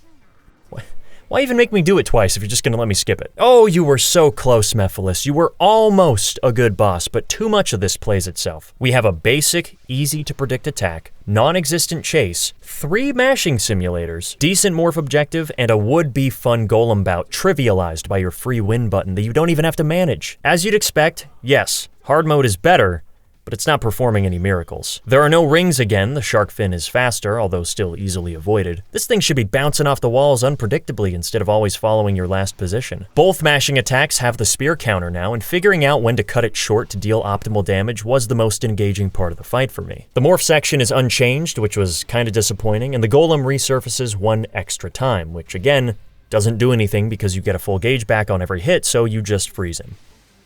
Why even make me do it twice if you're just gonna let me skip it? Oh, you were so close, Mephiles. You were almost a good boss, but too much of this plays itself. We have a basic, easy-to-predict attack, non-existent chase, 3 mashing simulators, decent morph objective, and a would-be fun golem bout trivialized by your free win button that you don't even have to manage. As you'd expect, yes, hard mode is better, but it's not performing any miracles. There are no rings again, the shark fin is faster, although still easily avoided. This thing should be bouncing off the walls unpredictably instead of always following your last position. Both mashing attacks have the spear counter now, and figuring out when to cut it short to deal optimal damage was the most engaging part of the fight for me. The morph section is unchanged, which was kinda disappointing, and the golem resurfaces 1 extra time, which again, doesn't do anything because you get a full gauge back on every hit, so you just freeze him.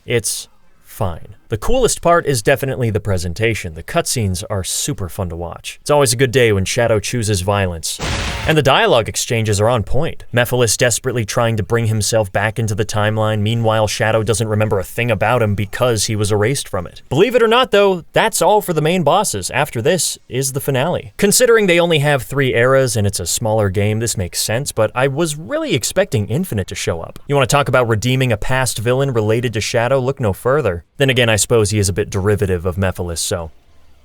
It's fine. The coolest part is definitely the presentation. The cutscenes are super fun to watch. It's always a good day when Shadow chooses violence. And the dialogue exchanges are on point. Mephiles desperately trying to bring himself back into the timeline, meanwhile Shadow doesn't remember a thing about him because he was erased from it. Believe it or not though, that's all for the main bosses. After this is the finale. Considering they only have 3 eras and it's a smaller game, this makes sense, but I was really expecting Infinite to show up. You want to talk about redeeming a past villain related to Shadow? Look no further. Then again, I suppose he is a bit derivative of Mephiles, so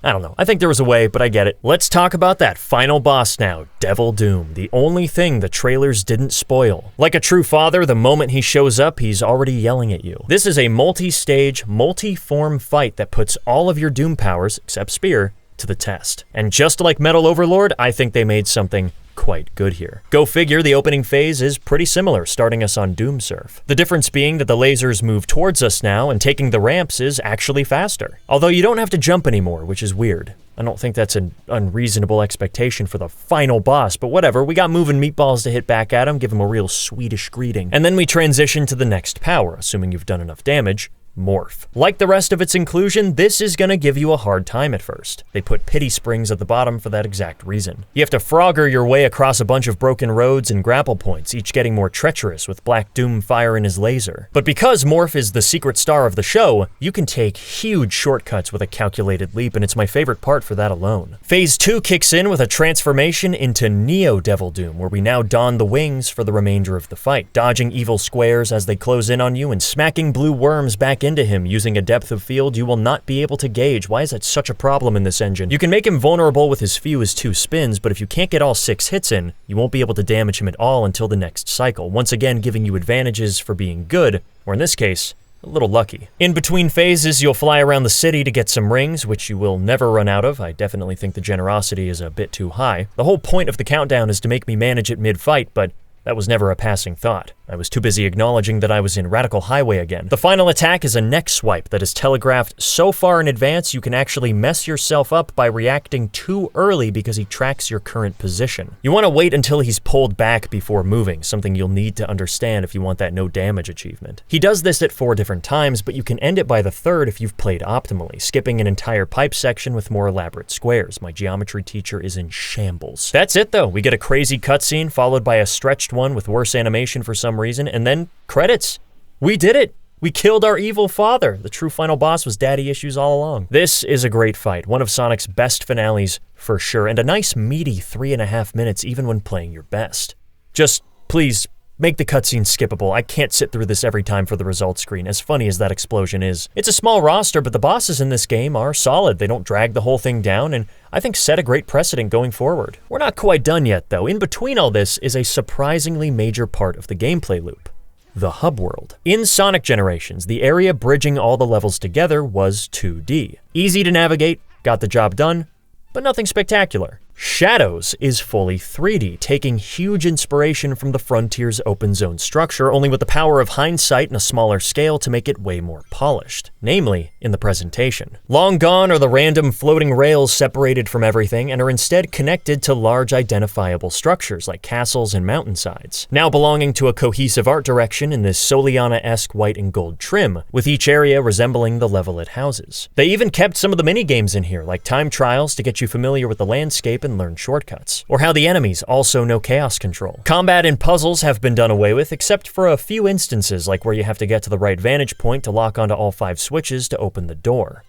I don't know. I think there was a way, but I get it. Let's talk about that final boss now, Devil Doom, the only thing the trailers didn't spoil. Like a true father, the moment he shows up, he's already yelling at you. This is a multi-stage, multi-form fight that puts all of your Doom powers, except Spear, to the test. And just like Metal Overlord, I think they made something quite good here. Go figure, the opening phase is pretty similar, starting us on Doomsurf. The difference being that the lasers move towards us now, and taking the ramps is actually faster. Although you don't have to jump anymore, which is weird. I don't think that's an unreasonable expectation for the final boss, but whatever, we got moving meatballs to hit back at him, give him a real Swedish greeting. And then we transition to the next power, assuming you've done enough damage. Morph. Like the rest of its inclusion, this is gonna give you a hard time at first. They put pity springs at the bottom for that exact reason. You have to Frogger your way across a bunch of broken roads and grapple points, each getting more treacherous with Black Doom firing his laser. But because Morph is the secret star of the show, you can take huge shortcuts with a calculated leap, and it's my favorite part for that alone. Phase 2 kicks in with a transformation into Neo Devil Doom, where we now don the wings for the remainder of the fight, dodging evil squares as they close in on you and smacking blue worms back into him using a depth of field you will not be able to gauge. Why is that such a problem in this engine? You can make him vulnerable with as few as 2 spins, but if you can't get all 6 hits in, you won't be able to damage him at all until the next cycle, once again giving you advantages for being good, or in this case, a little lucky. In between phases, you'll fly around the city to get some rings, which you will never run out of. I definitely think the generosity is a bit too high. The whole point of the countdown is to make me manage it mid-fight, but that was never a passing thought. I was too busy acknowledging that I was in Radical Highway again. The final attack is a neck swipe that is telegraphed so far in advance you can actually mess yourself up by reacting too early because he tracks your current position. You want to wait until he's pulled back before moving, something you'll need to understand if you want that no damage achievement. He does this at 4 different times, but you can end it by the 3rd if you've played optimally, skipping an entire pipe section with more elaborate squares. My geometry teacher is in shambles. That's it though. We get a crazy cutscene followed by a stretched one with worse animation for some reason, and then credits. We did it! We killed our evil father! The true final boss was daddy issues all along. This is a great fight, one of Sonic's best finales for sure, and a nice meaty 3.5 minutes even when playing your best. Just, please, make the cutscene skippable. I can't sit through this every time for the results screen, as funny as that explosion is. It's a small roster, but the bosses in this game are solid. They don't drag the whole thing down, and I think set a great precedent going forward. We're not quite done yet, though. In between all this is a surprisingly major part of the gameplay loop. The hub world. In Sonic Generations, the area bridging all the levels together was 2D. Easy to navigate, got the job done, but nothing spectacular. Shadows is fully 3D, taking huge inspiration from the Frontier's open zone structure, only with the power of hindsight and a smaller scale to make it way more polished, namely in the presentation. Long gone are the random floating rails separated from everything and are instead connected to large identifiable structures like castles and mountainsides, now belonging to a cohesive art direction in this Soliana-esque white and gold trim, with each area resembling the level it houses. They even kept some of the mini-games in here, like time trials to get you familiar with the landscape and learn shortcuts, or how the enemies also know chaos control. Combat and puzzles have been done away with, except for a few instances like where you have to get to the right vantage point to lock onto all 5 switches to open the door.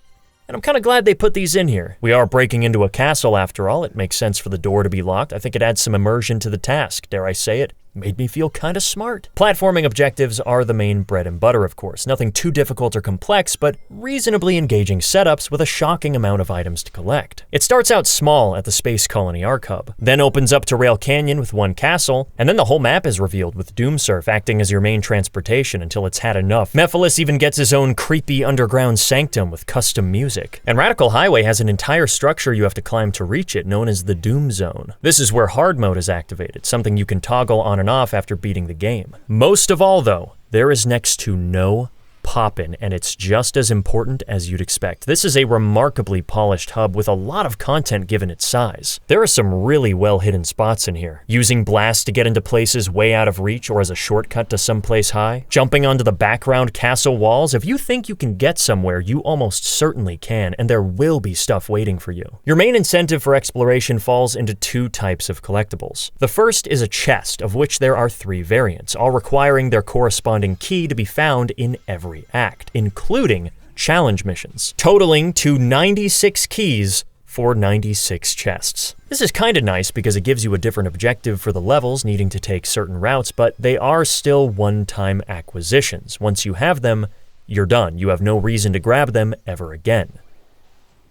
And I'm kind of glad they put these in here. We are breaking into a castle after all. It makes sense for the door to be locked. I think it adds some immersion to the task, dare I say it. Made me feel kind of smart. Platforming objectives are the main bread and butter, of course. Nothing too difficult or complex, but reasonably engaging setups with a shocking amount of items to collect. It starts out small at the Space Colony Arc Hub, then opens up to Rail Canyon with 1 castle, and then the whole map is revealed with Doomsurf acting as your main transportation until it's had enough. Mephiles even gets his own creepy underground sanctum with custom music. And Radical Highway has an entire structure you have to climb to reach it, known as the Doom Zone. This is where hard mode is activated, something you can toggle on and off after beating the game. Most of all though, there is next to no poppin', and it's just as important as you'd expect. This is a remarkably polished hub with a lot of content given its size. There are some really well hidden spots in here. Using blast to get into places way out of reach or as a shortcut to someplace high. Jumping onto the background castle walls. If you think you can get somewhere, you almost certainly can, and there will be stuff waiting for you. Your main incentive for exploration falls into 2 types of collectibles. The first is a chest, of which there are 3 variants, all requiring their corresponding key to be found in every act, including challenge missions, totaling to 96 keys for 96 chests. This is kinda nice because it gives you a different objective for the levels needing to take certain routes, but they are still one-time acquisitions. Once you have them, you're done. You have no reason to grab them ever again.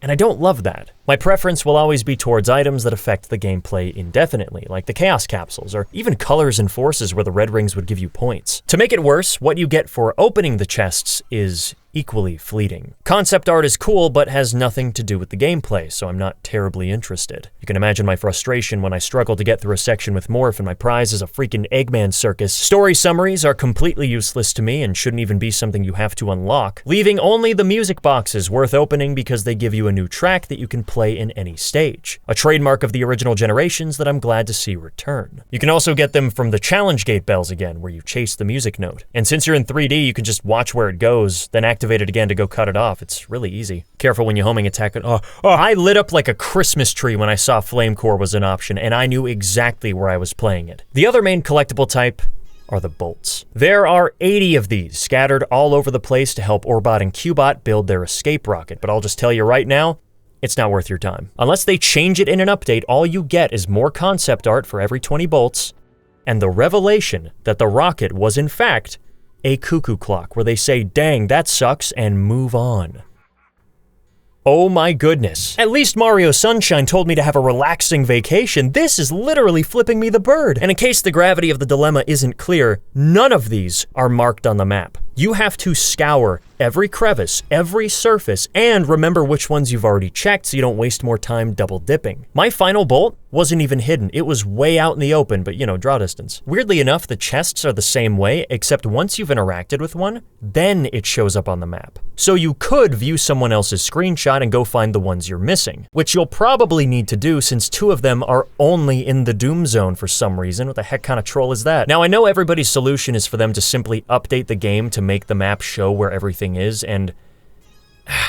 And I don't love that. My preference will always be towards items that affect the gameplay indefinitely, like the Chaos Capsules, or even Colors and Forces where the red rings would give you points. To make it worse, what you get for opening the chests is equally fleeting. Concept art is cool, but has nothing to do with the gameplay, so I'm not terribly interested. You can imagine my frustration when I struggle to get through a section with Morph and my prize is a freaking Eggman circus. Story summaries are completely useless to me and shouldn't even be something you have to unlock, leaving only the music boxes worth opening because they give you a new track that you can play in any stage. A trademark of the original generations that I'm glad to see return. You can also get them from the challenge gate bells again, where you chase the music note. And since you're in 3D, you can just watch where it goes, then activate it again to go cut it off. It's really easy. Careful when you homing attack it. I lit up like a Christmas tree when I saw Flame Core was an option, and I knew exactly where I was playing it. The other main collectible type are the bolts. There are 80 of these scattered all over the place to help Orbot and Cubot build their escape rocket, but I'll just tell you right now, it's not worth your time. Unless they change it in an update, all you get is more concept art for every 20 bolts, and the revelation that the rocket was in fact a cuckoo clock, where they say, dang, that sucks, and move on. Oh my goodness. At least Mario Sunshine told me to have a relaxing vacation. This is literally flipping me the bird. And in case the gravity of the dilemma isn't clear, none of these are marked on the map. You have to scour every crevice, every surface, and remember which ones you've already checked so you don't waste more time double dipping. My final bolt wasn't even hidden. It was way out in the open, but draw distance. Weirdly enough, the chests are the same way, except once you've interacted with one, then it shows up on the map. So you could view someone else's screenshot and go find the ones you're missing, which you'll probably need to do since 2 of them are only in the Doom Zone for some reason. What the heck kind of troll is that? Now, I know everybody's solution is for them to simply update the game to make the map show where everything is, and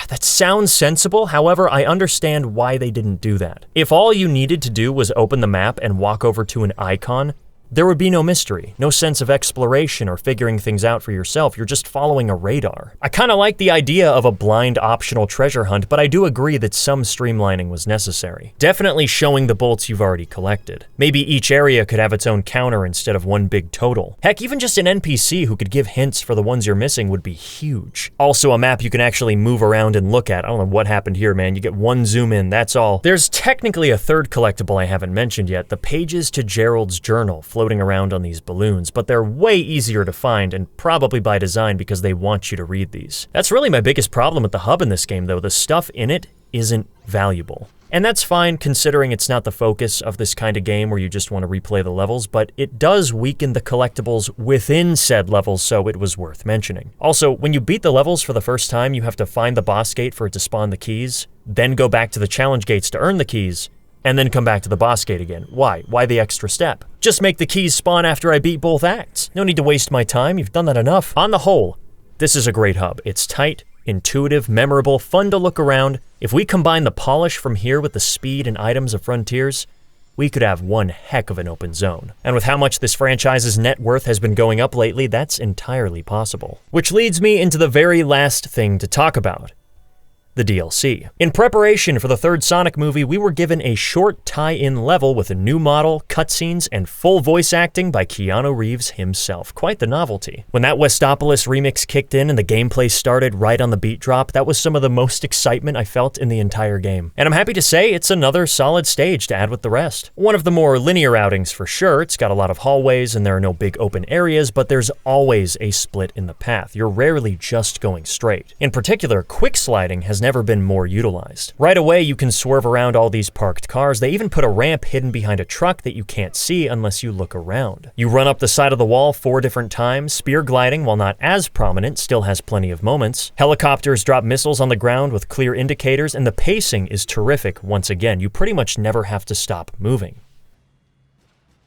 that sounds sensible. However, I understand why they didn't do that. If all you needed to do was open the map and walk over to an icon, there would be no mystery, no sense of exploration or figuring things out for yourself. You're just following a radar. I kind of like the idea of a blind optional treasure hunt, but I do agree that some streamlining was necessary. Definitely showing the bolts you've already collected. Maybe each area could have its own counter instead of one big total. Heck, even just an NPC who could give hints for the ones you're missing would be huge. Also, a map you can actually move around and look at. I don't know what happened here, man. You get one zoom in, that's all. There's technically a third collectible I haven't mentioned yet, the Pages to Gerald's Journal, floating around on these balloons, but they're way easier to find and probably by design because they want you to read these. That's really my biggest problem with the hub in this game though. The stuff in it isn't valuable. And that's fine considering it's not the focus of this kind of game where you just want to replay the levels, but it does weaken the collectibles within said levels, so it was worth mentioning. Also, when you beat the levels for the first time, you have to find the boss gate for it to spawn the keys, then go back to the challenge gates to earn the keys, and then come back to the boss gate again. Why? Why the extra step? Just make the keys spawn after I beat both acts. No need to waste my time, you've done that enough. On the whole, this is a great hub. It's tight, intuitive, memorable, fun to look around. If we combine the polish from here with the speed and items of Frontiers, we could have one heck of an open zone. And with how much this franchise's net worth has been going up lately, that's entirely possible. Which leads me into the very last thing to talk about. The DLC. In preparation for the third Sonic movie, we were given a short tie-in level with a new model, cutscenes, and full voice acting by Keanu Reeves himself. Quite the novelty. When that Westopolis remix kicked in and the gameplay started right on the beat drop, that was some of the most excitement I felt in the entire game. And I'm happy to say it's another solid stage to add with the rest. One of the more linear outings for sure. It's got a lot of hallways and there are no big open areas, but there's always a split in the path. You're rarely just going straight. In particular, quick sliding has never been more utilized. Right away, you can swerve around all these parked cars. They even put a ramp hidden behind a truck that you can't see unless you look around. You run up the side of the wall 4 different times. Spear gliding, while not as prominent, still has plenty of moments. Helicopters drop missiles on the ground with clear indicators, and the pacing is terrific once again. You pretty much never have to stop moving.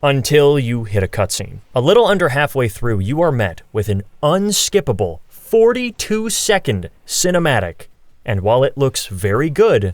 Until you hit a cutscene. A little under halfway through, you are met with an unskippable 42-second cinematic. And while it looks very good,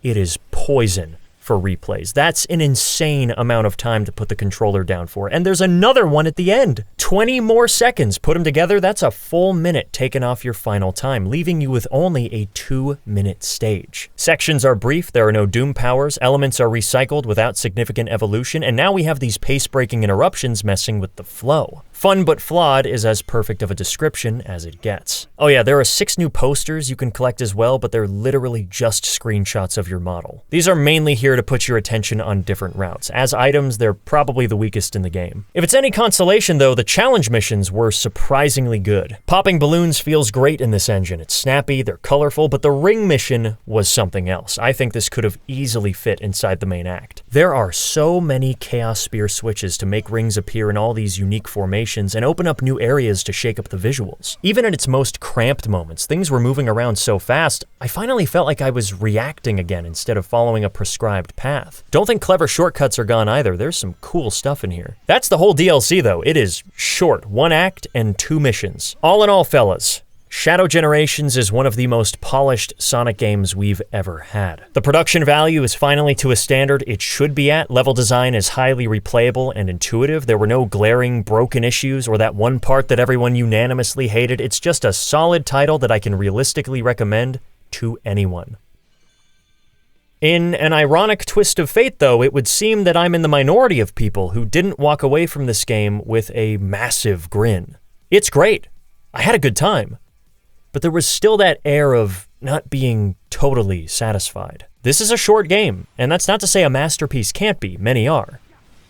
it is poison for replays. That's an insane amount of time to put the controller down for. And there's another one at the end. 20 more seconds. Put them together, that's a full minute taken off your final time, leaving you with only a 2-minute stage. Sections are brief, there are no doom powers, elements are recycled without significant evolution, and now we have these pace-breaking interruptions messing with the flow. Fun but flawed is as perfect of a description as it gets. Oh yeah, there are 6 new posters you can collect as well, but they're literally just screenshots of your model. These are mainly here to put your attention on different routes. As items, they're probably the weakest in the game. If it's any consolation though, the challenge missions were surprisingly good. Popping balloons feels great in this engine. It's snappy, they're colorful, but the ring mission was something else. I think this could have easily fit inside the main act. There are so many Chaos Spear switches to make rings appear in all these unique formations and open up new areas to shake up the visuals. Even in its most cramped moments, things were moving around so fast, I finally felt like I was reacting again instead of following a prescribed path. Don't think clever shortcuts are gone either. There's some cool stuff in here. That's the whole DLC though. It is short, 1 act and 2 missions. All in all, fellas, Shadow Generations is one of the most polished Sonic games we've ever had. The production value is finally to a standard it should be at. Level design is highly replayable and intuitive. There were no glaring, broken issues or that one part that everyone unanimously hated. It's just a solid title that I can realistically recommend to anyone. In an ironic twist of fate, though, it would seem that I'm in the minority of people who didn't walk away from this game with a massive grin. It's great. I had a good time. But there was still that air of not being totally satisfied. This is a short game, and that's not to say a masterpiece can't be, many are.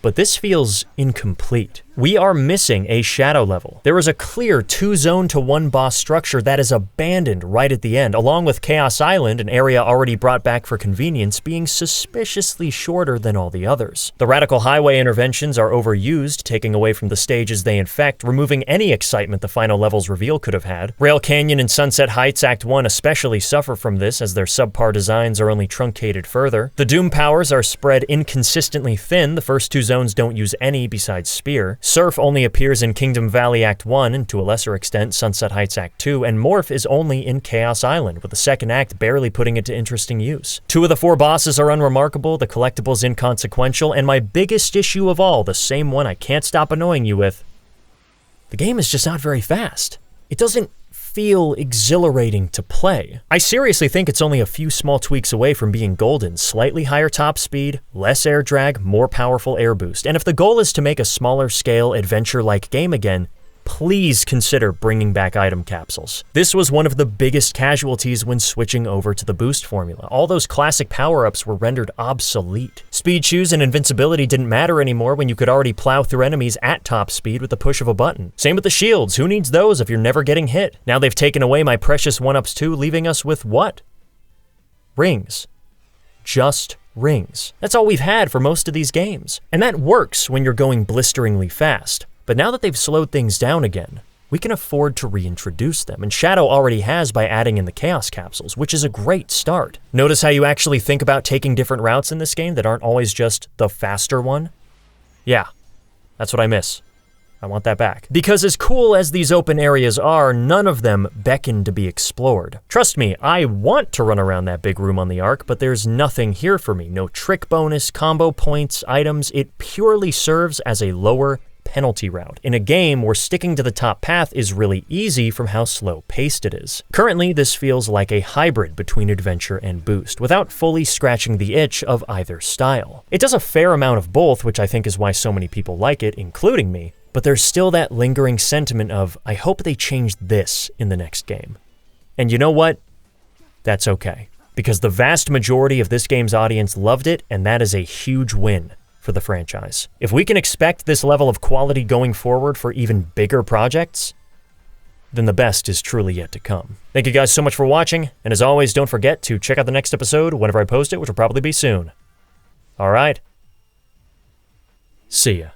But this feels incomplete. We are missing a shadow level. There is a clear 2-zone to 1 boss structure that is abandoned right at the end, along with Chaos Island, an area already brought back for convenience, being suspiciously shorter than all the others. The Radical Highway interventions are overused, taking away from the stages they infect, removing any excitement the final level's reveal could have had. Rail Canyon and Sunset Heights Act 1 especially suffer from this, as their subpar designs are only truncated further. The Doom powers are spread inconsistently thin. The first 2 zones don't use any besides Spear. Surf only appears in Kingdom Valley Act 1, and to a lesser extent, Sunset Heights Act 2, and Morph is only in Chaos Island, with the second act barely putting it to interesting use. 2 of the 4 bosses are unremarkable, the collectibles inconsequential, and my biggest issue of all, the same one I can't stop annoying you with, the game is just not very fast. It doesn't feel exhilarating to play. I seriously think it's only a few small tweaks away from being golden. Slightly higher top speed, less air drag, more powerful air boost. And if the goal is to make a smaller scale adventure-like game again, please consider bringing back item capsules. This was one of the biggest casualties when switching over to the boost formula. All those classic power-ups were rendered obsolete. Speed shoes and invincibility didn't matter anymore when you could already plow through enemies at top speed with the push of a button. Same with the shields. Who needs those if you're never getting hit? Now they've taken away my precious 1-ups too, leaving us with what? Rings. Just rings. That's all we've had for most of these games. And that works when you're going blisteringly fast. But now that they've slowed things down again, we can afford to reintroduce them, and Shadow already has by adding in the Chaos Capsules, which is a great start. Notice how you actually think about taking different routes in this game that aren't always just the faster one? Yeah, that's what I miss. I want that back. Because as cool as these open areas are, none of them beckon to be explored. Trust me, I want to run around that big room on the Ark, but there's nothing here for me. No trick bonus, combo points, items. It purely serves as a lower penalty route. In a game where sticking to the top path is really easy from how slow-paced it is. Currently, this feels like a hybrid between adventure and boost, without fully scratching the itch of either style. It does a fair amount of both, which I think is why so many people like it, including me, but there's still that lingering sentiment of, I hope they change this in the next game. And you know what? That's okay. Because the vast majority of this game's audience loved it, and that is a huge win for the franchise. If we can expect this level of quality going forward for even bigger projects, then the best is truly yet to come. Thank you guys so much for watching, and as always, don't forget to check out the next episode whenever I post it, which will probably be soon. Alright. See ya.